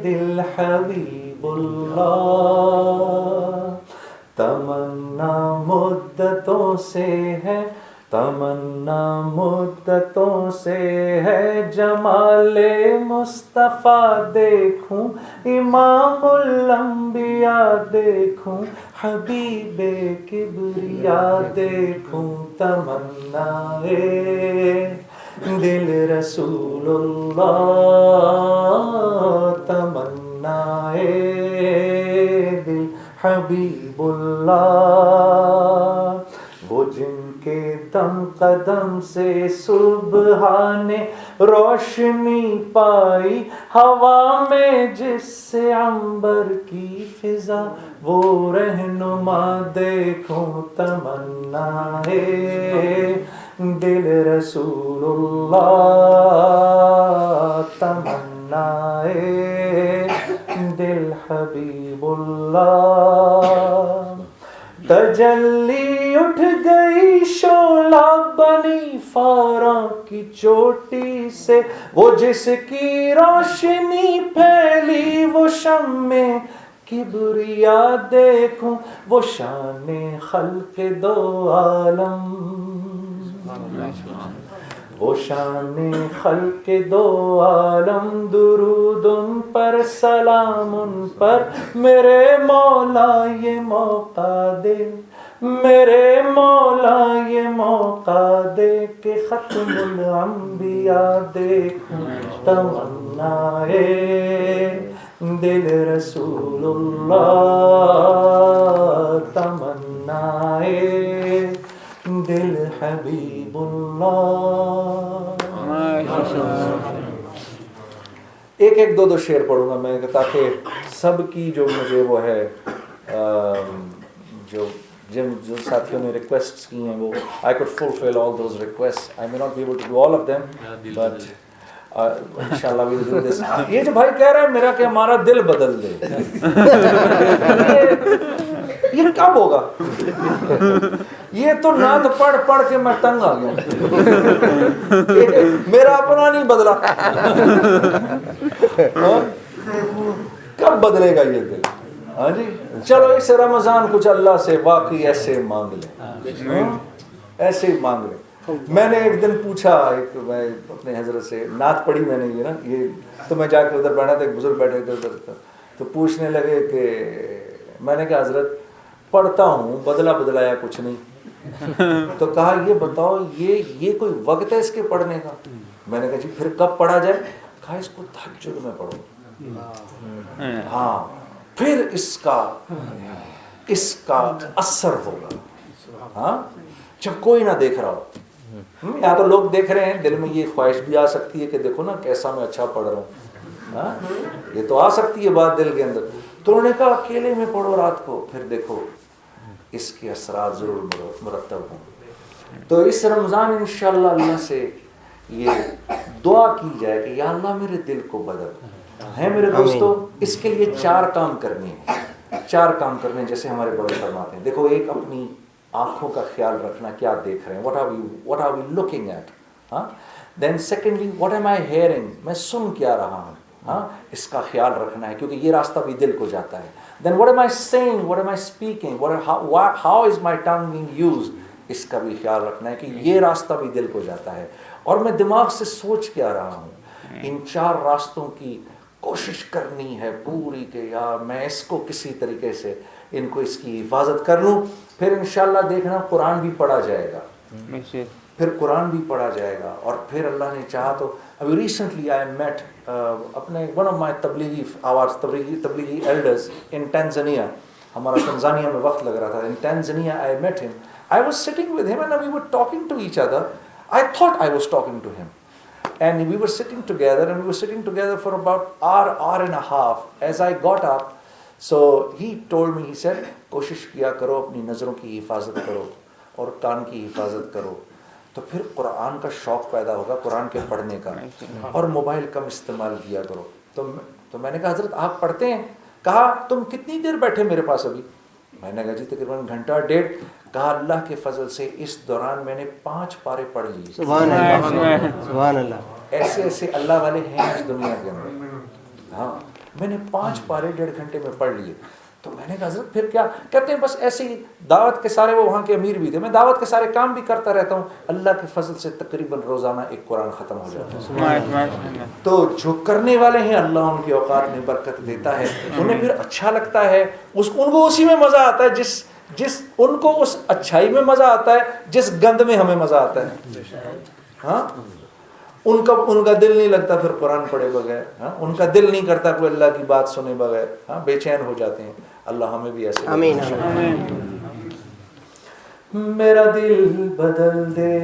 دل حبیب اللہ, تمنا مدتوں سے ہے, تمنا مدتوں سے ہے جمال مصطفیٰ دیکھوں, امام الانبیاء دیکھوں, حبیب کبریا دیکھوں. تمنا دل رسول اللہ, تمنا دل حبیب اللہ. وہ جن کے دم قدم سے سبحان روشنی پائی, ہوا میں جس سے عنبر کی فضا وہ رہنما دیکھوں. تمنا دل رسول اللہ, تمنا دل حبیب اللہ. تجلی اٹھ گئی شعلہ بنی فاراں کی چوٹی سے, وہ جس کی روشنی پھیلی وہ شمع کبریا دیکھوں. وہ شان خلق دو عالم, وہ شان خلق دو عالم, درود ان پر سلام ان پر, میرے مولا یہ موقع دے, میرے مولا یہ موقع دے کہ ختم الانبیاء دیکھوں. تمنا دل رسول اللہ, تمنا دل حبیب اللہ. ایک ایک دو شعر پڑھوں گا میں تاکہ سب کی جو مجھے وہ ہے جو جن ساتھیوں نے ریکویسٹس کی ہیں وہ I could fulfill all those requests. I may not be able to do all of them, but انشاءاللہ we'll do this. یہ جو بھائی کہہ رہے ہیں میرا کہ ہمارا دل بدل دے, یہ کب ہوگا؟ یہ تو نعت پڑھ پڑھ کے میں تنگ آ گیا, میرا اپنا نہیں بدلا. کب بدلے گا یہ دل؟ ہاں جی چلو اس رمضان کچھ اللہ سے واقعی ایسے مانگ لیں, ایسے ہی مانگ لیں. میں نے ایک دن پوچھا, میں اپنے حضرت سے نعت پڑھی میں نے یہ نا یہ, تو میں جا کے ادھر بیٹھا تھا, ایک بزرگ بیٹھے تھے ادھر, تو پوچھنے لگے کہ میں نے کہا حضرت پڑھتا ہوں بدلا بدلایا کچھ نہیں. تو کہا یہ بتاؤ یہ کوئی وقت ہے اس کے پڑھنے کا؟ میں نے کہا جی پھر کب پڑھا جائے؟ کہا اس کو تہجد میں پڑھو, ہاں پھر اس کا اثر ہوگا. ہاں جب کوئی نہ دیکھ رہا ہو, یا تو لوگ دیکھ رہے ہیں, دل میں یہ خواہش بھی آ سکتی ہے کہ دیکھو نا کیسا میں اچھا پڑھ رہا ہوں, ہاں یہ تو آ سکتی ہے بات دل کے اندر. تو انہوں نے کہا اکیلے میں پڑھو رات کو, پھر دیکھو اس کے اثرات ضرور مرتب ہوں. تو اس رمضان انشاءاللہ اللہ سے یہ دعا کی جائے کہ یا اللہ میرے دل کو بدل. ہے میرے دوستو, اس کے لیے 4 کام کرنے ہیں, 4 کام کرنے جیسے ہمارے بڑے فرماتے ہیں. دیکھو ایک اپنی آنکھوں کا خیال رکھنا, کیا دیکھ رہے ہیں, what are we looking at, ہاں. Then secondly, what am I hearing, میں سن کیا رہا ہوں, ہاں اس کا خیال رکھنا ہے کیونکہ یہ راستہ بھی دل کو جاتا ہے. Then what am I saying, what am I speaking, how is my tongue being used, اس کا بھی خیال رکھنا ہے کہ یہ راستہ بھی دل کو جاتا ہے. اور میں دماغ سے سوچ کے آ رہا ہوں ان 4 راستوں کی کوشش کرنی ہے پوری کہ یار میں اس کو کسی طریقے سے ان کو اس کی حفاظت کر لوں. پھر انشاءاللہ دیکھنا قرآن بھی پڑھا جائے گا, پھر قرآن بھی پڑھا جائے گا. اور پھر اللہ نے چاہا تو ابھی ریسنٹلی آئی میٹ اپنے ون آف مائی تبلیغی ایلڈرز ان ٹینزانیا. ہمارا تنزانیہ میں وقت لگ رہا تھا. ان ٹینزانیا آئی میٹ ہم. I was sitting with him and we were talking to each other. I thought I was talking to him. And we were sitting together for about hour and a half. As I got up, so he told me, he said, کوشش کیا کرو اپنی نظروں کی حفاظت کرو اور کان کی حفاظت کرو, تو پھر قرآن کا شوق پیدا ہوگا, قرآن کے پڑھنے کا, اور موبائل کم استعمال کیا کرو. تو میں نے کہا حضرت آپ پڑھتے ہیں؟ کہا تم کتنی دیر بیٹھے میرے پاس ابھی؟ میں نے کہا جی تقریباً 1.5 گھنٹہ. کہا اللہ کے فضل سے اس دوران میں نے 5 پارے پڑھ لیے.
سبحان اللہ, سبحان اللہ.
ایسے اللہ والے ہیں اس دنیا کے اندر. ہاں میں نے 5 پارے 1.5 گھنٹے میں پڑھ لیے. تو میں نے کہا حضرت پھر کیا؟ کہتے ہیں بس ایسے ہی دعوت کے سارے, وہ وہاں کے امیر بھی تھے, میں دعوت کے سارے کام بھی کرتا رہتا ہوں, اللہ کے فضل سے تقریباً روزانہ ایک قرآن ختم ہو جاتا ہے. تو جو کرنے والے ہیں اللہ ان کے اوقات میں برکت دیتا ہے, انہیں پھر اچھا لگتا ہے, ان کو اسی میں مزہ آتا ہے جس ان کو اس اچھائی میں مزہ آتا ہے جس گند میں ہمیں مزہ آتا ہے. ہاں ان کا دل نہیں لگتا پھر قرآن پڑھے بغیر, ہاں ان کا دل نہیں کرتا کوئی اللہ کی بات سنے بغیر, ہاں بے چین ہو جاتے ہیں. اللہ ہمیں بھی ایسے.
آمین.
میرا دل بدل دے,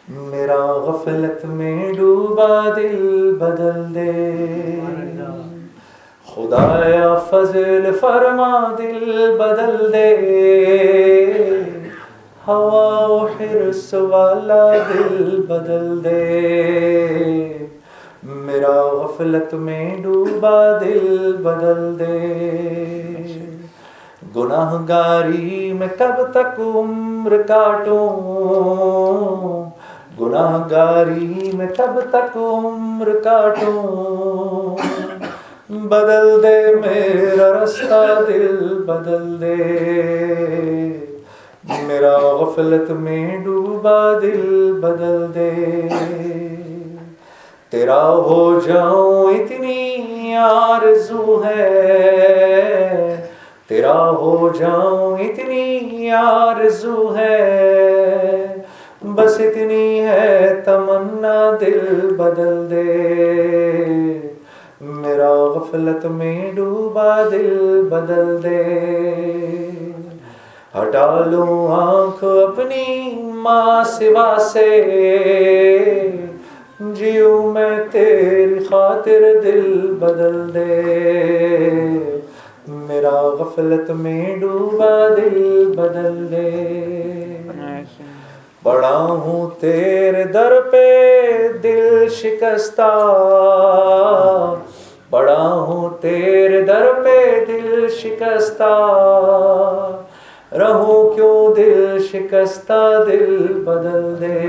میرا غفلت میں ڈوبا دل بدل دے, خدایا فضل فرما دل بدل دے, ہوا و حرص والا دل بدل دے, میرا غفلت میں ڈوبا دل بدل دے. گناہ گاری میں کب تک عمر کاٹوں, گناہ گاری میں کب تک عمر کاٹوں, بدل دے میرا رستہ دل بدل دے, میرا غفلت میں ڈوبا دل بدل دے. تیرا ہو جاؤں اتنی آرزو ہے, تیرا ہو جاؤں اتنی آرزو ہے, بس اتنی ہے تمنا دل بدل دے, میرا غفلت میں ڈوبا دل بدل دے. ہٹا لوں آنکھ اپنی ماں سوا سے, جیوں میں تیری خاطر دل بدل دے, میرا غفلت میں ڈوبا دل بدل دے. بڑا ہوں تیرے در پہ دل شکستہ, بڑا ہوں تیرے در پہ دل شکستہ, رہوں کیوں دل شکستہ دل بدل دے,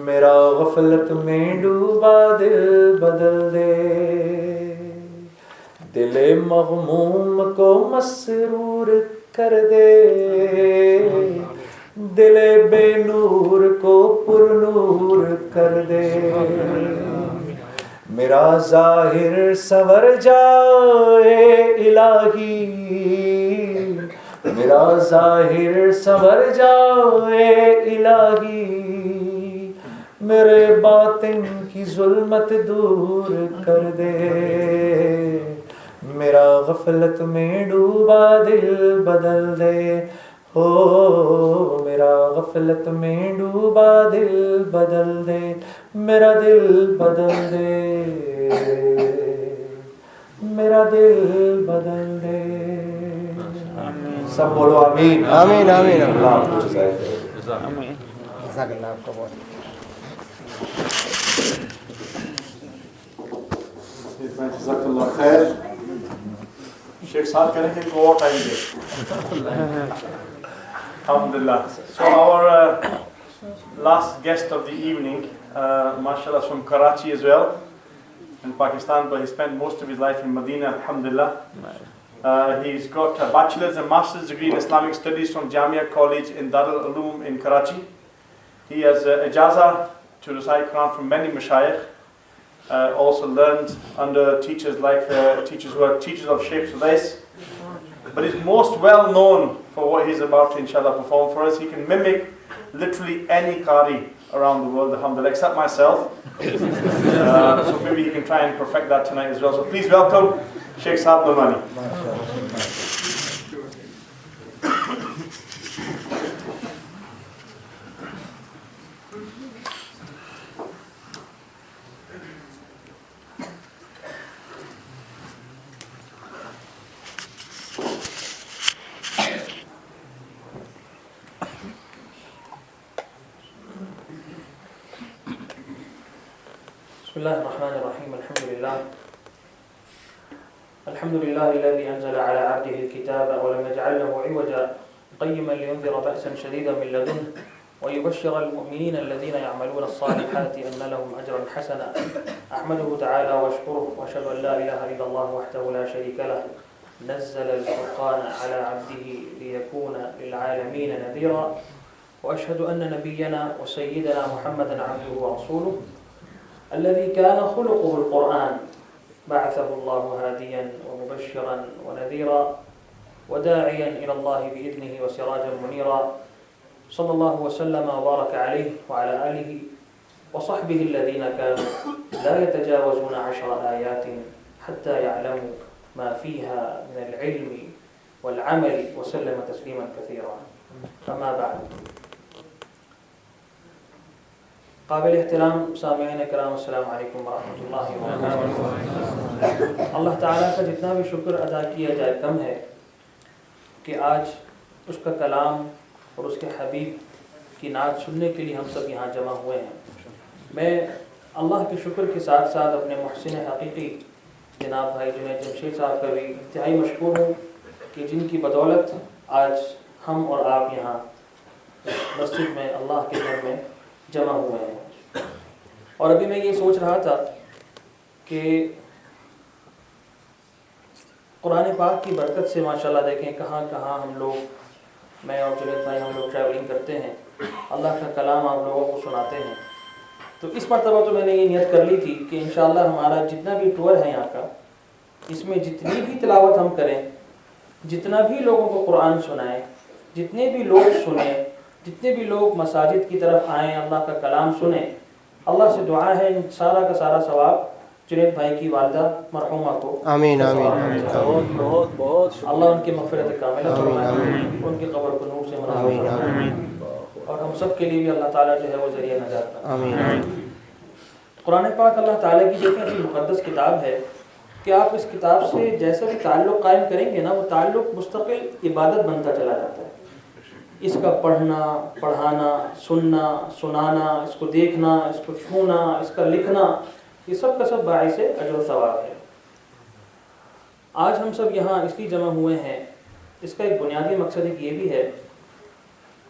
میرا غفلت میں ڈوبا دل بدل دے. دل مغموم کو مسرور کر دے, دل بے نور کو پر نور کر دے. میرا ظاہر سنور جائے الہی, میرا ظاہر سنور جائے الہی, میرے باطن کی ظلمت دور کر دے, میرا غفلت میں ڈوبا دل بدل دے. ہو میرا غفلت میں ڈوبا دل بدل دے, میرا دل بدل دے, میرا دل بدل دے. سب بولو آمین.
آمین آمین.
اللہ کچھ جزائے.
جزاک اللہ آپ کا بہت.
جزاک اللہ خیر. شیخ صاحب کہہ رہے ہیں کہ اور time they. Alhamdulillah. So our last guest of the evening, mashallah, is from Karachi as well, in Pakistan, but he spent most of his life in Medina, alhamdulillah. He's got a bachelor's and master's degree in Islamic studies from Jamia College in Darul Uloom in Karachi. He has ijazah to recite Quran from many mashayikh. Also learned under teachers like teachers who are teachers of Sheikh Sudais. But he's most well known for what he's about to inshallah perform for us. He can mimic literally any qari around the world, alhamdulillah, except myself. So maybe he can try and perfect that tonight as well. So please welcome Sheikh Saab Nomani.
بسم الله الرحمن الرحيم. الحمد لله الذي أنزل على عبده الكتاب ولم يجعل له عوجا قيما لينذر بأسا شديدا من لدنه ويبشر المؤمنين الذين يعملون الصالحات أن لهم أجرا حسنا. أحمده تعالى واشكره وأشهد أن لا إله إلا الله وحده لا شريك له نزل الفرقان على عبده ليكون للعالمين نذيرا. وأشهد أن نبينا وسيدنا محمدا عبده ورسوله الذي كان خلقه القرآن بعثه الله هاديا ومبشرا ونذيرا وداعيا إلى الله بإذنه وسراجا منيرا. صلى الله وسلم وبارك عليه وعلى آله وصحبه الذين كانوا لا يتجاوزون 10 آيات حتى يعلموا ما فيها من العلم والعمل وسلم تسليما كثيرا. فما بعد. قابل احترام سامعین کرام السلام علیکم ورحمۃ اللہ وبرکاتہ. اللہ تعالیٰ کا جتنا بھی شکر ادا کیا جائے کم ہے کہ آج اس کا کلام اور اس کے حبیب کی نعت سننے کے لیے ہم سب یہاں جمع ہوئے ہیں. میں اللہ کے شکر کے ساتھ ساتھ اپنے محسن حقیقی جناب بھائی جنید جمشید صاحب کا بھی انتہائی مشکور ہوں کہ جن کی بدولت آج ہم اور آپ یہاں مسجد میں اللہ کے گھر میں جمع ہوئے ہیں. اور ابھی میں یہ سوچ رہا تھا کہ قرآن پاک کی برکت سے ماشاءاللہ دیکھیں کہاں کہاں ہم لوگ، میں اور جنید بھائی ہم لوگ ٹریولنگ کرتے ہیں، اللہ کا کلام آپ لوگوں کو سناتے ہیں. تو اس مرتبہ تو میں نے یہ نیت کر لی تھی کہ انشاءاللہ ہمارا جتنا بھی ٹور ہے یہاں کا، اس میں جتنی بھی تلاوت ہم کریں، جتنا بھی لوگوں کو قرآن سنائیں، جتنے بھی لوگ سنیں، جتنے بھی لوگ مساجد کی طرف آئیں، اللہ کا کلام سنیں، اللہ سے دعا ہے ان سارا کا سارا ثواب جنید بھائی کی والدہ مرحومہ کو
آمین آمین
بہت اللہ ان کی مغفرت کاملہ فرمائے، ان کی قبر کو نور سے منور، اور ہم سب کے لیے بھی اللہ تعالیٰ جو ہے وہ ذریعہ نجات کا. قرآن پاک اللہ تعالیٰ کی دیکھیں ایسی مقدس کتاب ہے کہ آپ اس کتاب سے جیسا بھی تعلق قائم کریں گے نا، وہ تعلق مستقل عبادت بنتا چلا جاتا ہے. اس کا پڑھنا، پڑھانا، سننا، سنانا، اس کو دیکھنا، اس کو چھونا، اس کا لکھنا، یہ سب کا سب باعث اجر و ثواب ہے. آج ہم سب یہاں اس لیے جمع ہوئے ہیں، اس کا ایک بنیادی مقصد ایک یہ بھی ہے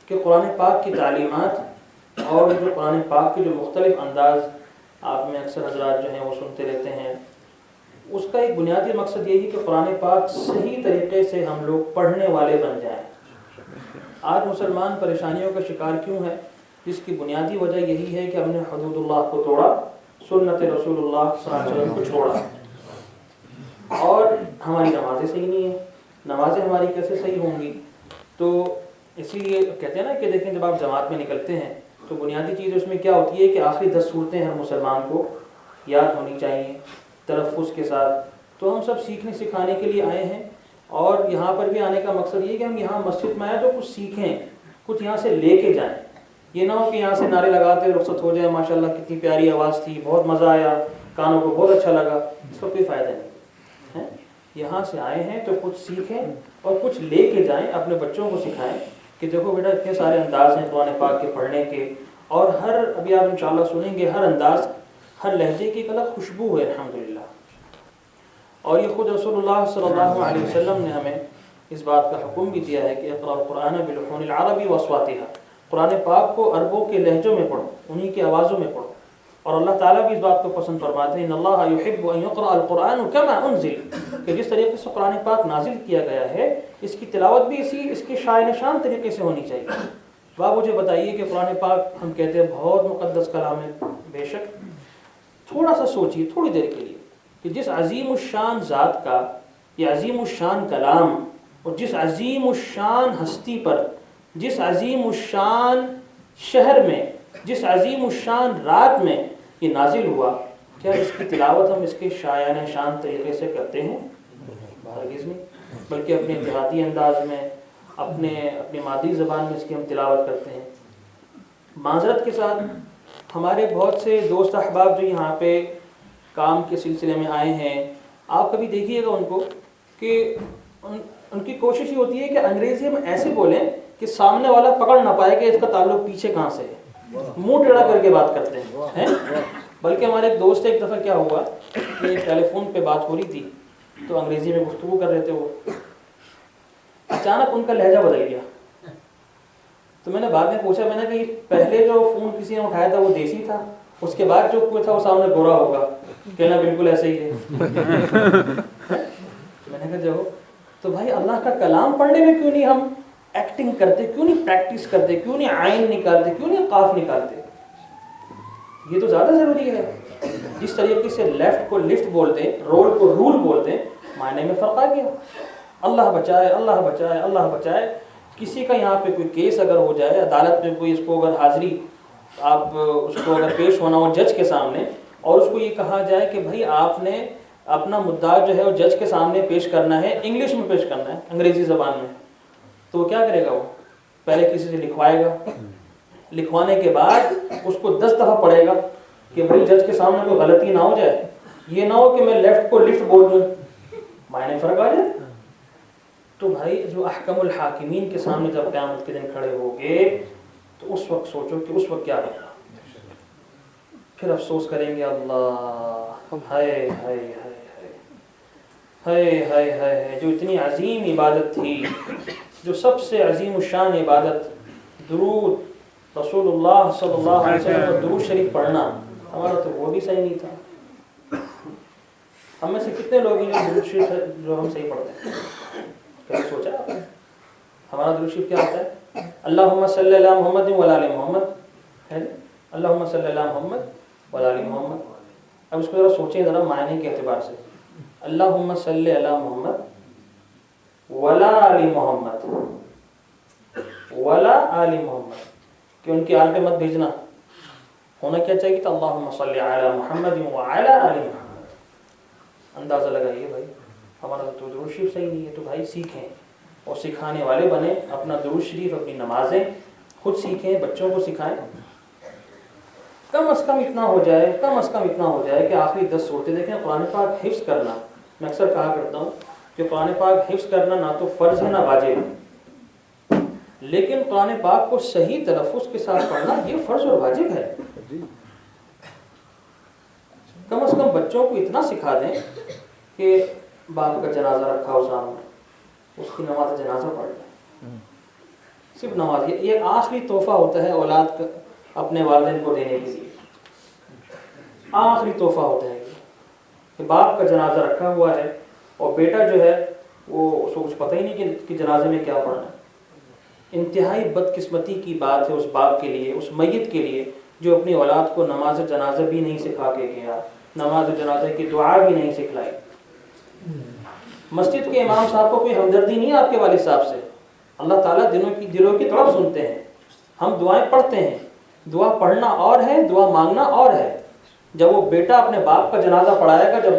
کہ قرآن پاک کی تعلیمات اور جو قرآن پاک کے جو مختلف انداز آپ میں اکثر حضرات جو ہیں وہ سنتے رہتے ہیں، اس کا ایک بنیادی مقصد یہی کہ قرآن پاک صحیح طریقے سے ہم لوگ پڑھنے والے بن جائیں. آج مسلمان پریشانیوں کا شکار کیوں ہے؟ جس کی بنیادی وجہ یہی ہے کہ ہم نے حدود اللہ کو توڑا، سنت رسول اللہ صلی اللہ علیہ وسلم کو چھوڑا، اور ہماری نمازیں صحیح نہیں ہیں. نمازیں ہماری کیسے صحیح ہوں گی؟ تو اسی لیے کہتے ہیں نا کہ دیکھیں جب آپ جماعت میں نکلتے ہیں تو بنیادی چیز اس میں کیا ہوتی ہے کہ آخری 10 صورتیں ہر مسلمان کو یاد ہونی چاہیے تلفظ کے ساتھ. تو ہم سب سیکھنے سکھانے کے لیے آئے ہیں، اور یہاں پر بھی آنے کا مقصد یہ ہے کہ ہم یہاں مسجد میں آئیں تو کچھ سیکھیں، کچھ یہاں سے لے کے جائیں. یہ نہ ہو کہ یہاں سے نعرے لگاتے رخصت ہو جائے، ماشاءاللہ کتنی پیاری آواز تھی، بہت مزہ آیا، کانوں کو بہت اچھا لگا، اس کا کوئی فائدہ نہیں ہے. یہاں سے آئے ہیں تو کچھ سیکھیں اور کچھ لے کے جائیں، اپنے بچوں کو سکھائیں کہ دیکھو بیٹا اتنے سارے انداز ہیں قرآن پاک کے پڑھنے کے، اور ہر ابھی آپ انشاءاللہ سنیں گے ہر انداز، ہر لہجے کی ایک الگ خوشبو ہے الحمدللہ. اور یہ خود رسول اللہ صلی اللہ علیہ وسلم نے ہمیں اس بات کا حکم بھی دیا ہے کہ اقرأ القرآن بلحون العربی واصواتها، قرآن پاک کو عربوں کے لہجوں میں پڑھو، انہی کی آوازوں میں پڑھو. اور اللہ تعالیٰ بھی اس بات کو پسند فرماتے ہیں ان اللہ یحب ان یقرأ القرآن کما انزل، کہ جس طریقے سے قرآن پاک نازل کیا گیا ہے اس کی تلاوت بھی اس کے شائع نشان طریقے سے ہونی چاہیے. تو آپ مجھے بتائیے کہ قرآن پاک ہم کہتے ہیں بہت مقدس کلام ہے، بے شک تھوڑا سا سوچیے تھوڑی دیر کے لیے کہ جس عظیم الشان ذات کا یہ عظیم الشان کلام اور جس عظیم الشان ہستی پر، جس عظیم الشان شہر میں، جس عظیم الشان رات میں یہ نازل ہوا، کیا اس کی تلاوت ہم اس کے شایانہ شان طریقے سے کرتے ہیں؟ ہرگز نہیں، بلکہ اپنے دیہاتی انداز میں، اپنی مادری زبان میں اس کی ہم تلاوت کرتے ہیں. معذرت کے ساتھ ہمارے بہت سے دوست احباب جو یہاں پہ کام کے سلسلے میں آئے ہیں، آپ کبھی دیکھیے گا ان کو کہ ان کی کوشش یہ ہوتی ہے کہ انگریزی میں ایسے بولیں کہ سامنے والا پکڑ نہ پائے کہ اس کا تعلق پیچھے کہاں سے ہے، منہ ٹیڑھا کر کے بات کرتے ہیں. بلکہ ہمارے ایک دوست ایک دفعہ کیا ہوا کہ ٹیلی فون پہ بات ہو رہی تھی تو انگریزی میں گفتگو کر رہے تھے، وہ اچانک ان کا لہجہ بدل گیا. تو میں نے بعد میں پوچھا، میں نے کہ پہلے جو فون کسی نے اٹھایا تھا وہ دیسی تھا، اس کے بعد جو کوئی تھا وہ سامنے گورا ہوگا؟ کہنا بالکل ایسے ہی ہے. میں نے کہا جو تو بھائی اللہ کا کلام پڑھنے میں کیوں نہیں ہم ایکٹنگ کرتے، کیوں نہیں پریکٹس کرتے، کیوں نہیں عین نکالتے، کیوں نہیں قاف نکالتے؟ یہ تو زیادہ ضروری ہے. جس طریقے سے لیفٹ کو لفٹ بولتے ہیں، رول کو رول بولتے ہیں، معنی میں فرق آ گیا. اللہ بچائے، اللہ بچائے، اللہ بچائے. کسی کا یہاں پہ کوئی کیس اگر ہو جائے عدالت میں، کوئی اس کو اگر حاضری آپ اس کو اگر پیش ہونا ہو جج کے سامنے اور اس کو یہ کہا جائے کہ بھائی آپ نے اپنا مدعا جو ہے وہ جج کے سامنے پیش کرنا ہے، انگلش میں پیش کرنا ہے، انگریزی زبان میں، تو وہ کیا کرے گا؟ وہ پہلے کسی سے لکھوائے گا، لکھوانے کے بعد اس کو 10 دفعہ پڑھے گا کہ بھائی جج کے سامنے کوئی غلطی نہ ہو جائے، یہ نہ ہو کہ میں لیفٹ کو لفٹ بول دوں، معنی فرق آ جائے. تو بھائی جو احکم الحاکمین کے سامنے جب قیامت کے دن کھڑے ہوگے تو اس وقت سوچو کہ اس وقت کیا ہوگا. پھر افسوس کریں گے اللہ ہائے ہائے ہائے ہائے ہائے ہائے، جو اتنی عظیم عبادت تھی، جو سب سے عظیم الشان عبادت درود رسول اللہ صلی اللہ علیہ وسلم پر درود شریف پڑھنا، ہمارا تو وہ بھی صحیح نہیں تھا. ہم میں سے کتنے لوگ ہیں جو درود شریف جو ہم صحیح پڑھتے ہیں؟ کبھی سوچا آپ نے ہمارا درود شریف کیا ہوتا ہے؟ اللہم صلی علی محمد و علی محمد ہے، اللہم صلی علی محمد و علی محمد. اب اس کو ذرا سوچیں ذرا معنی کے اعتبار سے، اللہم صلی علی محمد ولا علی محمد ولا علی محمد، کہ ان کی آل پہ مت بھیجنا، ہونا کیا چاہیے کہ اللہم صلی علی محمد وعلی علی محمد. اندازہ لگائیے بھائی ہمارا تو درود شریف صحیح نہیں ہے. تو بھائی سیکھیں اور سکھانے والے بنیں، اپنا درود شریف اپنی نمازیں خود سیکھیں، بچوں کو سکھائیں. کم از کم اتنا ہو جائے، کم از کم اتنا ہو جائے کہ آخری 10 صورتیں دیکھیں. قرآن پاک حفظ کرنا، میں اکثر کہا کرتا ہوں کہ قرآن پاک حفظ کرنا نہ تو فرض ہے نہ واجب ہے، لیکن قرآن پاک کو صحیح تلفظ کے ساتھ پڑھنا یہ فرض اور واجب ہے. کم از کم بچوں کو اتنا سکھا دیں کہ باپ کا جنازہ رکھا ہو سامنے، اس کی نماز جنازہ پڑھ لیں. صرف نماز، یہ آخری تحفہ ہوتا ہے اولاد کا اپنے والدین کو دینے کے لیے. آخری تحفہ ہوتا ہے کہ باپ کا جنازہ رکھا ہوا ہے اور بیٹا جو ہے وہ اس کو کچھ پتہ ہی نہیں کہ جنازے میں کیا پڑھنا ہے. انتہائی بدقسمتی کی بات ہے اس باپ کے لیے، اس میت کے لیے جو اپنی اولاد کو نماز جنازہ بھی نہیں سکھا کے گیا، نماز جنازہ کی دعا بھی نہیں سکھلائی. مسجد کے امام صاحب کو کوئی ہمدردی نہیں ہے آپ کے والد صاحب سے. اللہ تعالیٰ دلوں کی طرف سنتے ہیں. ہم دعائیں پڑھتے ہیں، دعا پڑھنا اور ہے، دعا مانگنا اور ہے. جب وہ بیٹا اپنے باپ کا جنازہ پڑھائے گا، جب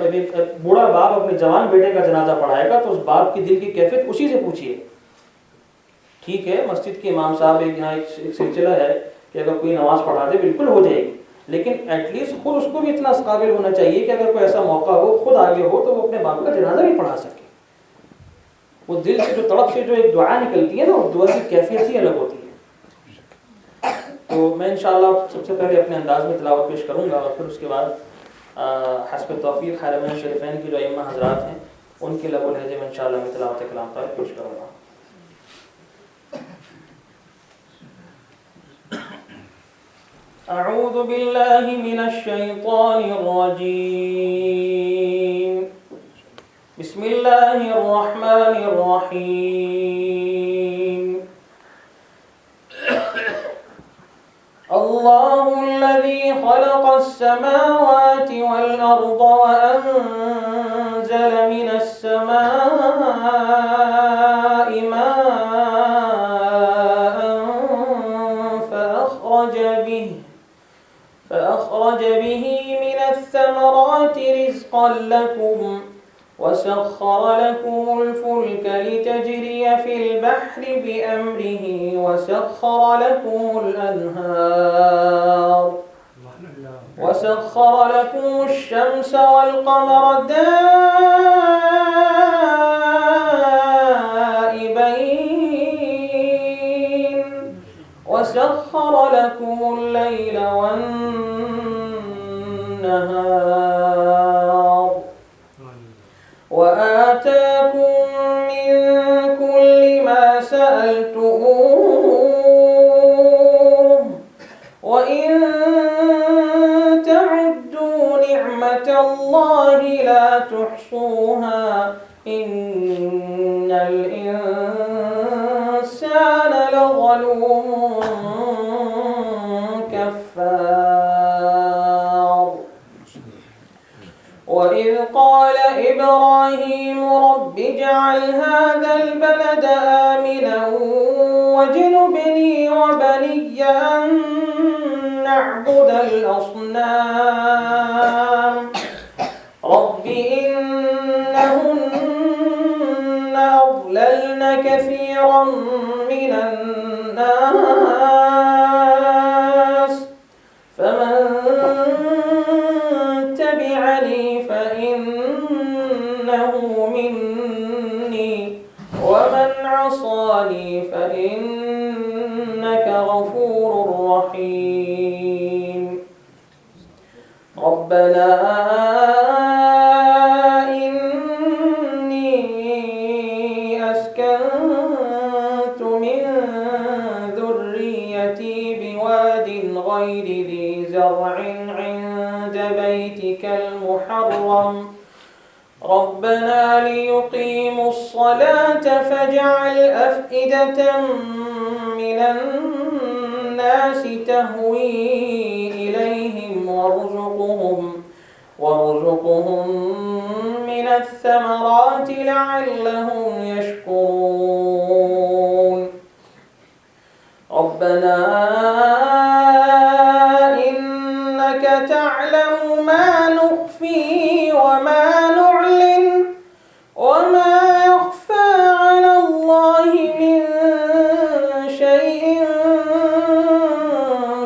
بوڑھا باپ اپنے جوان بیٹے کا جنازہ پڑھائے گا تو اس باپ کی دل کی کیفیت اسی سے پوچھیے. ٹھیک ہے مسجد کے امام صاحب یہاں ایک سلسلہ ہے کہ اگر کوئی نماز پڑھا دے بالکل ہو جائے گی، لیکن ایٹ لیسٹ خود اس کو بھی اتنا قابل ہونا چاہیے کہ اگر کوئی ایسا موقع ہو خود آگے ہو تو وہ اپنے باپ کا جنازہ بھی پڑھا سکے. وہ دل سے جو تڑپ سے جو ایک دعا نکلتی ہے نا، اس دعا کی کیفیت ہی الگ ہوتی ہے. تو میں انشاءاللہ سب سے پہلے اپنے انداز میں تلاوت پیش کروں گا اور پھر اس کے بعد حسب توفیق حرمین شریفین کی جو ائمہ حضرات ہیں ان کے لب و لہجے میں انشاءاللہ میں تلاوت کلام پاک پیش کروں گا. أعوذ بالله من الشيطان الرجيم. بسم الله الرحمن الرحيم. الله الذي خلق السماوات والأرض وأنزل من السماء ماء فأخرج به من الثمرات رزقا لكم وسخر لكم الفلك لتجري في البحر بأمره وسخر لكم الأنهار وسخر لكم الشمس والقمر دائبين وسخر لكم الليل والنهار وآتاكم من كل ما سألتموه وإن تعدوا نعمة الله لا تحصوها إن الإنسان لظلوم كفار. وإذ قال إبراهيم رب اجعل هذا البلد آمنا واجنبني وبني أن نعبد الأصنام رب إنهن أضللن كثيرا من الناس فمن تبعني فإنه مني ومن عصاني فإنك غفور رحيم. ربنا إني أسكنت من ذريتي بواد غير ذي زرع عند بيتك المحرم ربنا ليقيموا الصلاة فاجعل أفئدة من الناس تهوي إليهم وارزقهم من الثمرات لعلهم يشكرون. ربنا إنك تعلم ما نخفي وما نعلن وما يخفى على الله من شيء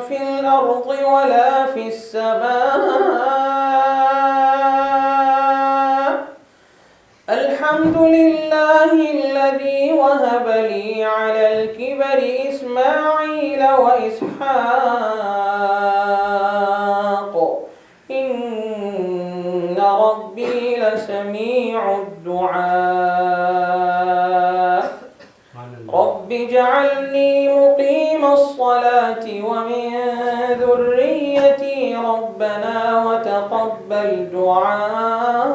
في الأرض ولا في السماء. الحمد لله الذي وهب لي على الكبر إسماعيل وإسحاق إن ربي لسميع الدعاء. رب اجعلني مقيم الصلاة ومن ذريتي ربنا وتقبل دعاء.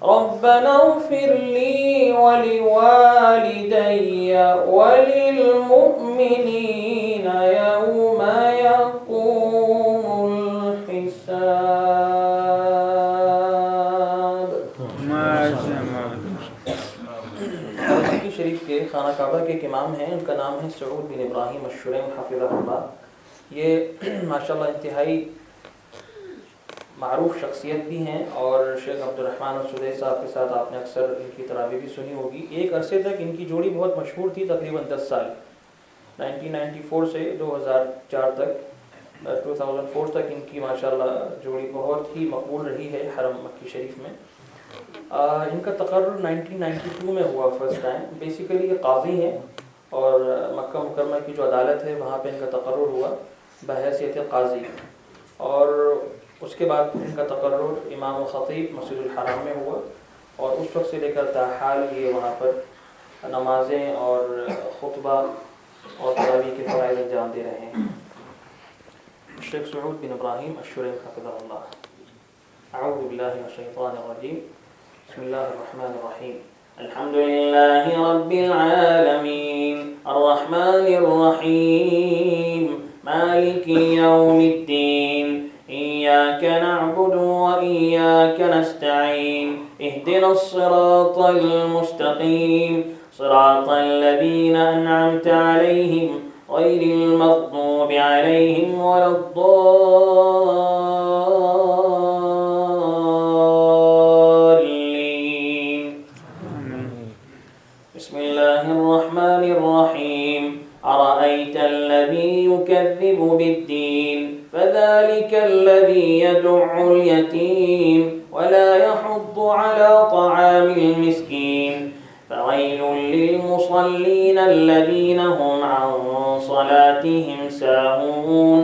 ربنا اغفر لي ولوالدي وللمؤمنين يوم يقوم الحساب.
مکی شریف کے خانہ کعبہ کے ایک امام ہیں، ان کا نام ہے سعود بن ابراہیم الشریم حفظہ اللہ. یہ ماشاءاللہ انتہائی معروف شخصیت بھی ہیں اور شیخ عبد الرحمن السدیس صاحب کے ساتھ آپ نے اکثر ان کی تراویح بھی سنی ہوگی. ایک عرصے تک ان کی جوڑی بہت مشہور تھی، تقریباً 10 سال 1994 سے 2004 تک 2004 تک ان کی ماشاءاللہ جوڑی بہت ہی مقبول رہی ہے حرم مکی شریف میں. ان کا تقرر 1992 میں ہوا فرسٹ ٹائم. بیسیکلی یہ قاضی ہیں اور مکہ مکرمہ کی جو عدالت ہے وہاں پہ ان کا تقرر ہوا بحیثیت قاضی، اور اس کے بعد ان کا تقرر امام و خطیب مسجد الحرام میں ہوا، اور اس وقت سے لے کر تاحال یہ وہاں پر نمازیں اور خطبہ اور تراویح کے الشيخ سعود بن إبراهيم الشريم حفظه الله. أعوذ بالله من الشيطان الرجيم. بسم الله الرحمن الرحيم. الحمد لله رب العالمين الرحمن الرحيم مالك يوم الدين إياك نعبد وإياك نستعين اهدنا الصراط المستقيم صراط الذين أنعمت عليهم غير المغضوب عليهم ولا الضالين. بسم الله الرحمن الرحيم. أرأيت الذي يكذب بالدين فذلك الذي يدع اليتيم ولا يحض على طعام المسكين فويل للمصلين الذين هم عن صلاتهم ساهون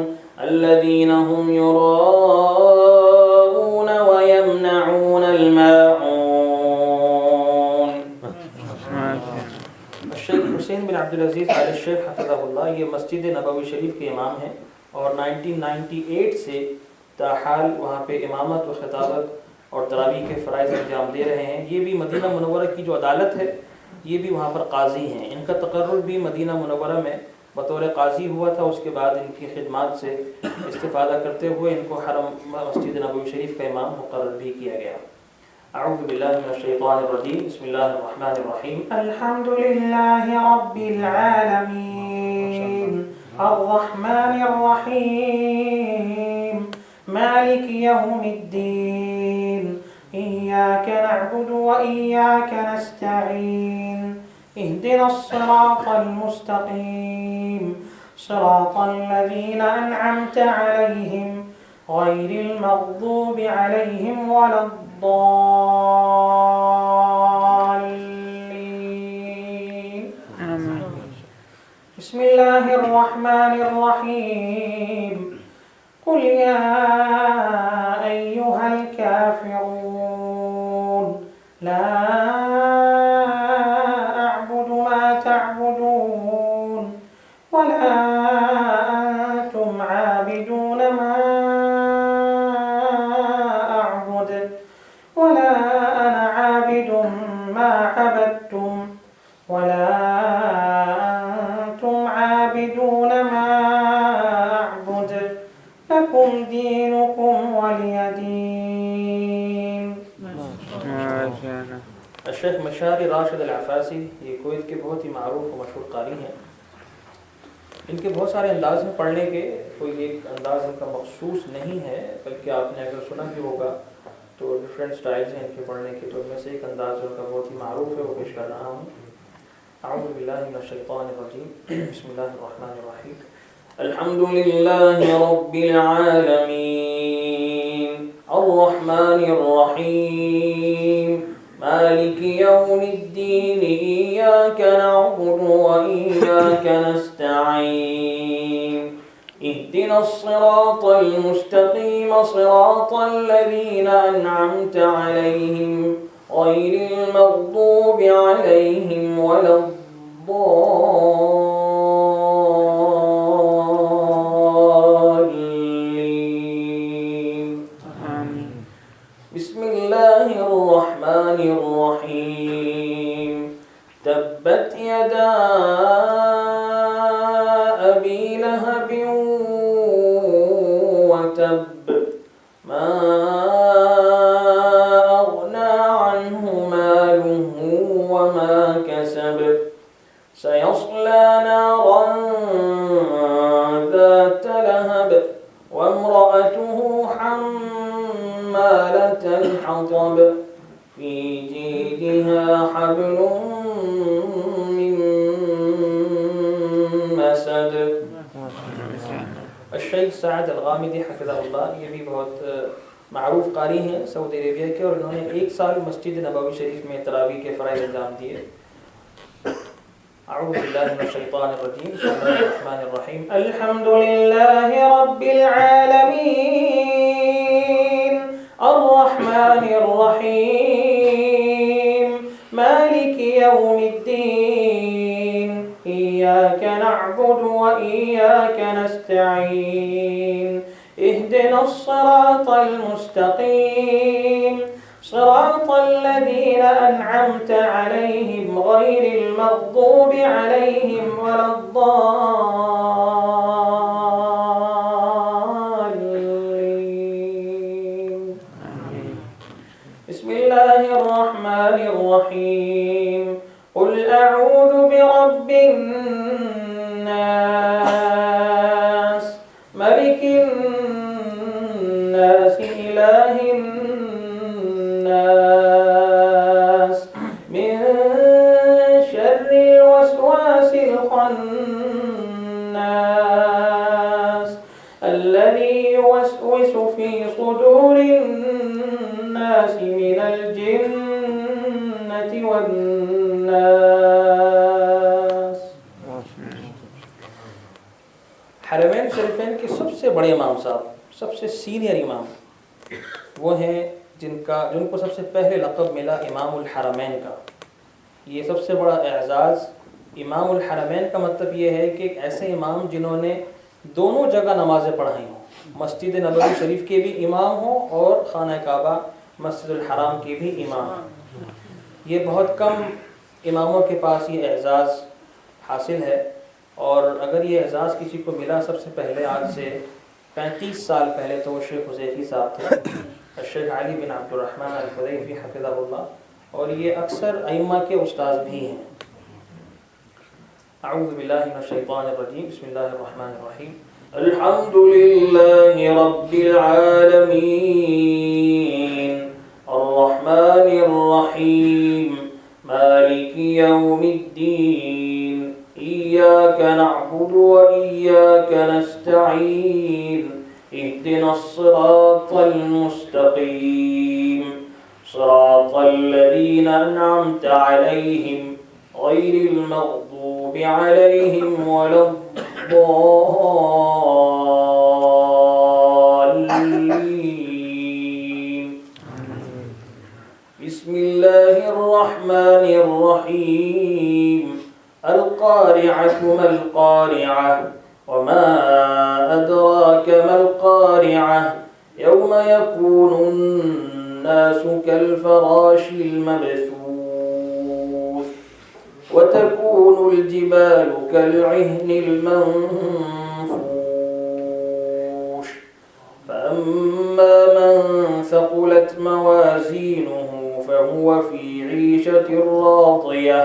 الذين هم يراءون ويمنعون الماعون. الشیخ حسین بن عبدالعزیز آل الشیخ حفظہ اللہ یہ مسجد نبوی شریف کے امام ہیں اور 1998 سے تاحال وہاں پہ امامت و خطابت اور تراویح کے فرائض انجام دے رہے ہیں. یہ بھی مدینہ منورہ کی جو عدالت ہے یہ بھی وہاں پر قاضی ہیں. ان کا تقرر بھی مدینہ منورہ میں بطور قاضی ہوا تھا. اس کے بعد ان کی خدمات سے استفادہ کرتے ہوئے ان کو حرم مسجد نبوی شریف کا امام مقرر بھی کیا گیا. اعوذ باللہ من الشیطان الرجیم. بسم اللہ الرحمن الرحیم.
الحمد للہ رب العالمین الرحمن الرحیم مالک یوم الدین إياك نعبد وإياك نستعين اهدنا الصراط المستقيم صراط الذين أنعمت عليهم غير المغضوب عليهم ولا الضالين. بسم الله الرحمن الرحيم. قل يا أيها الكافرون لا أعبد ما تعبدون ولا أنتم عابدون ما أعبد ولا أنا عابد ما عبدتم ولا أنتم عابدون ما أعبد لكم دينكم ولي دين.
الشیخ مشاری راشد العفاسی یہ کویت کے بہت ہی معروف و مشہور قاری ہیں. ان کے بہت سارے انداز ہیں پڑھنے کے، کوئی ایک انداز ان کا مخصوص نہیں ہے، بلکہ آپ نے اگر سنا بھی ہوگا تو ڈفرینٹ سٹائلز ہیں ان کے پڑھنے کے. تو ان میں سے ایک انداز ان کا بہت ہی معروف ہے وہ پیش کر رہا ہوں. اعوذ باللہ من الشیطان الرجیم. بسم اللہ الرحمن الرحیم. الحمد لله رب العالمين الرحمن الرحيم مالك يوم الدين إياك نعبد وإياك نستعين اهدنا الصراط المستقيم صراط الذين أنعمت عليهم غير المغضوب عليهم ولا بسم الله الرحمن الرحيم. تبت يدا أبي لهب وتب ما أغنى عنه ماله وما كسب سيصلى نارا ذات لهب وامرأته حمالة الحطب في جيدها حبل من مسد. الشیخ سعد الغامدی حفظہ اللہ یہ بھی بہت معروف قاری ہیں سعودی عربیہ کے، اور انہوں نے 1 سال مسجد نبوی شریف میں تراویح کے فرائض انجام دیے. اعوذ باللہ من الشیطان الرجیم. بسم اللہ الرحمن الرحیم.
الحمد لله رب العالمين الرحمن الرحيم مالك يوم الدين إياك إياك نعبد وإياك نستعين اهدنا الصراط المستقيم صراط الذين أنعمت عليهم غير المغضوب عليهم ولا الضالين. بسم الله الرحمن الرحيم. قل أعوذ برب الناس ملك الناس إله الناس من شر الوسواس الخناس الذي يوسوس في صدور الناس من الجنة والناس.
حرمین شریفین کے سب سے بڑے امام صاحب، سب سے سینئر امام وہ ہیں جن کو سب سے پہلے لقب ملا امام الحرمین کا. یہ سب سے بڑا اعزاز. امام الحرمین کا مطلب یہ ہے کہ ایک ایسے امام جنہوں نے دونوں جگہ نمازیں پڑھائی ہوں، مسجد نبوی شریف کے بھی امام ہوں اور خانہ کعبہ مسجد الحرام کے بھی امام. یہ بہت کم اماموں کے پاس یہ اعزاز حاصل ہے، اور اگر یہ اعزاز کسی کو ملا سب سے پہلے آج سے 35 سال پہلے تو وہ شیخ حذیفی صاحب تھے، الشیخ علی بن عبد الرحمن الحذیفی حفظہ اللہ، اور یہ اکثر ائمہ کے استاذ بھی ہیں. اعوذ باللہ من الشیطان الرجیم. بسم اللہ الرحمن الرحیم. الحمد للہ رب العالمین الرحمن الرحیم مالک یوم الدین إياك نعبد وإياك نستعين اهدنا الصراط المستقيم صراط الذين أنعمت عليهم غير المغضوب عليهم ولا الضالين. بسم الله الرحمن الرحيم. القارعة ما القارعة وما أدراك ما القارعة يوم يكون الناس كالفراش المبثوث وتكون الجبال كالعهن المنفوش فأما من ثقلت موازينه فهو في عيشة راضية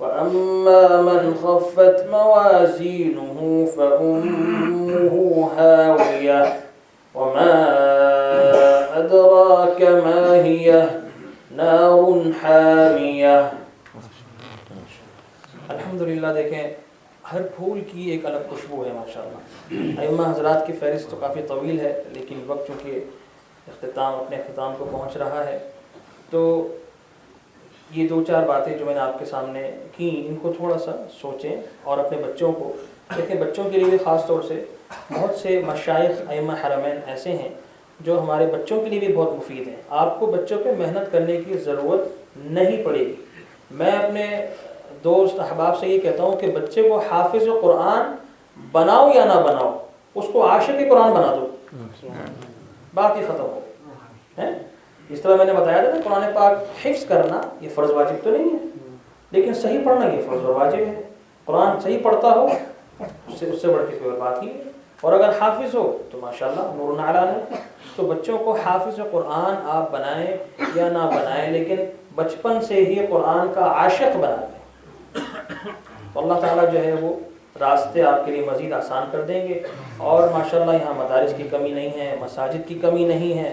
وأما من خفت موازينه فأمه هاوية وما أدراك ما هي نار حامية. الحمدللہ. دیکھیں ہر پھول کی ایک الگ خوشبو ہے ماشاءاللہ. ائمہ حضرات کی فہرست تو کافی طویل ہے، لیکن وقت چونکہ اپنے اختتام کو پہنچ رہا ہے، تو یہ 2-4 باتیں جو میں نے آپ کے سامنے کی ان کو تھوڑا سا سوچیں اور اپنے بچوں کو دیکھیں. بچوں کے لیے بھی خاص طور سے بہت سے مشائخ ائمہ حرمین ایسے ہیں جو ہمارے بچوں کے لیے بھی بہت مفید ہیں. آپ کو بچوں پہ محنت کرنے کی ضرورت نہیں پڑے گی. میں اپنے دوست احباب سے یہ کہتا ہوں کہ بچے کو حافظ قرآن بناؤ یا نہ بناؤ، اس کو عاشق قرآن بنا دو، بات ہی ختم ہو. اس طرح میں نے بتایا تھا قرآن پاک حفظ کرنا یہ فرض واجب تو نہیں ہے، لیکن صحیح پڑھنا یہ فرض اور واجب ہے. قرآن صحیح پڑھتا ہو اس سے بڑھ کے کوئی اور بات ہی ہے. اور اگر حافظ ہو تو ماشاءاللہ نور علی نور. تو بچوں کو حافظ قرآن آپ بنائیں یا نہ بنائیں، لیکن بچپن سے ہی قرآن کا عاشق بنا دیں تو اللہ تعالیٰ جو ہے وہ راستے آپ کے لیے مزید آسان کر دیں گے. اور ماشاءاللہ یہاں مدارس کی کمی نہیں ہے، مساجد کی کمی نہیں ہے،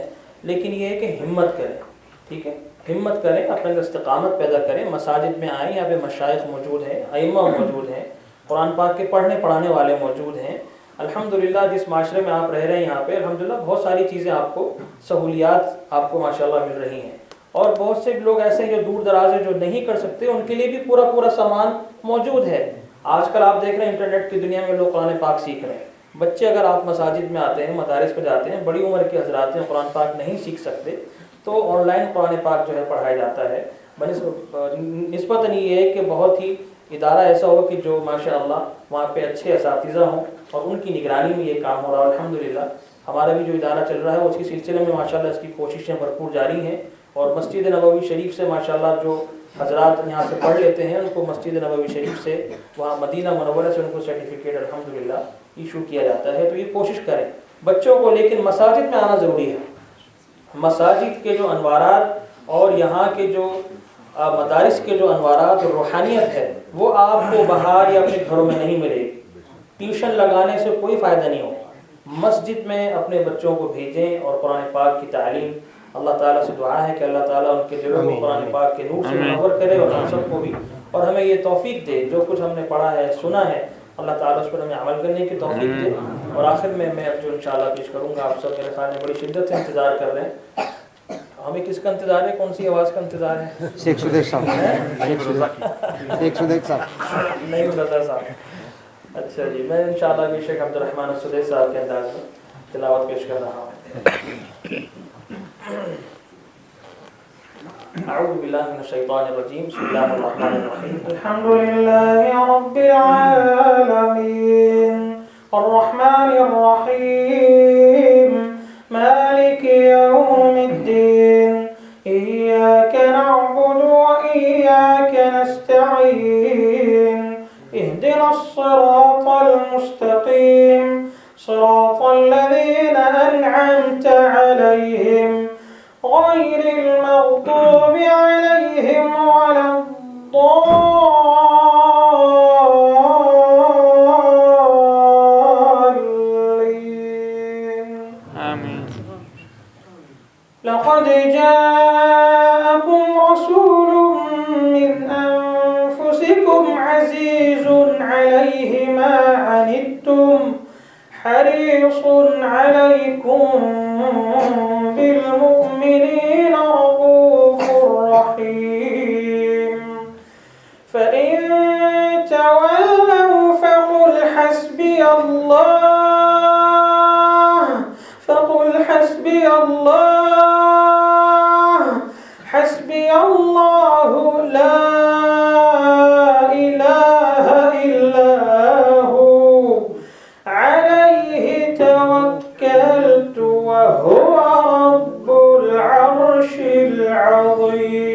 لیکن یہ ہے کہ ہمت کریں. ٹھیک ہے، ہمت کریں، اپنے اندر استقامت پیدا کریں. مساجد میں آئیں، یہاں پہ مشائخ موجود ہیں، ائمہ موجود ہیں، قرآن پاک کے پڑھنے پڑھانے والے موجود ہیں. الحمدللہ جس معاشرے میں آپ رہ رہے ہیں یہاں پہ الحمدللہ بہت ساری چیزیں آپ کو سہولیات آپ کو ماشاءاللہ مل رہی ہیں. اور بہت سے لوگ ایسے ہیں جو دور دراز ہیں جو نہیں کر سکتے، ان کے لیے بھی پورا سامان موجود ہے. آج کل آپ دیکھ رہے ہیں انٹرنیٹ کی دنیا میں لوگ قرآن پاک سیکھ رہے ہیں. بچے اگر آپ مساجد میں آتے ہیں، مدارس پہ جاتے ہیں، بڑی عمر کے حضرات ہیں قرآن پاک نہیں سیکھ سکتے، تو آن لائن قرآن پاک جو ہے پڑھایا جاتا ہے. نسبتاً یہ ہے کہ بہت ہی ادارہ ایسا ہو کہ جو ماشاءاللہ وہاں پہ اچھے اساتذہ ہوں اور ان کی نگرانی میں یہ کام ہو رہا ہے. الحمدللہ ہمارا بھی جو ادارہ چل رہا ہے اس کے سلسلے میں ماشاءاللہ اس کی کوششیں بھرپور جاری ہیں. اور مسجد نبوی شریف سے ماشاءاللہ جو حضرات یہاں سے پڑھ لیتے ہیں ان کو مسجد نبوی شریف سے وہاں مدینہ منورہ سے ان کو سرٹیفکیٹ الحمدللہ ایشو کیا جاتا ہے. تو یہ کوشش کریں بچوں کو, لیکن مساجد میں آنا ضروری ہے. مساجد کے جو انوارات اور یہاں کے جو مدارس کے جو انوارات اور روحانیت ہے وہ آپ کو باہر یا اپنے گھروں میں نہیں ملے گی. ٹیوشن لگانے سے کوئی فائدہ نہیں ہوگا. مسجد میں اپنے بچوں کو بھیجیں اور قرآن پاک کی تعلیم, اللہ تعالیٰ سے دعا ہے کہ اللہ تعالیٰ ان کے دلوں کو قرآن پاک کے نور سے منور کرے اور ہم سب کو بھی, اور ہمیں یہ توفیق دے جو کچھ ہم نے پڑھا ہے سنا ہے اللہ تعالیٰ اس پر ہمیں عمل کرنے کی توفیق دے. اور آخر میں اب جو انشاءاللہ پیش کروں گا, آپ سب میرے خیال میں بڑی شدت سے انتظار کر رہے ہیں. ہمیں کس کا انتظار ہے, کون سی آواز کا انتظار ہے؟
شیخ سدیق صاحب. شیخ سدیق صاحب
نہیں رضا صاحب. اچھا جی, میں انشاءاللہ بھی شیخ عبد الرحمن السدیس صاحب کے انداز میں تلاوت پیش کر رہا ہوں. اعوذ باللہ من الشیطان الرجیم. بسم اللہ الرحمن الرحیم.
الحمد لله رب العالمين الرحمن الرحيم مالك يوم الدين إياك نعبد وإياك نستعين اهدنا الصراط المستقيم صراط الذين أنعمت عليهم غير المغضوب عليهم ولا الضالين.
آمين.
لقد جاءكم رسول من أنفسكم عزيز عليه ما عنتم حريص عليكم بالمؤمنين رؤوف رحيم. فإن تولوا فقل حسبي الله حسبي الله لا إله إلا هو عليه توكلت وهو رب العرش العظيم.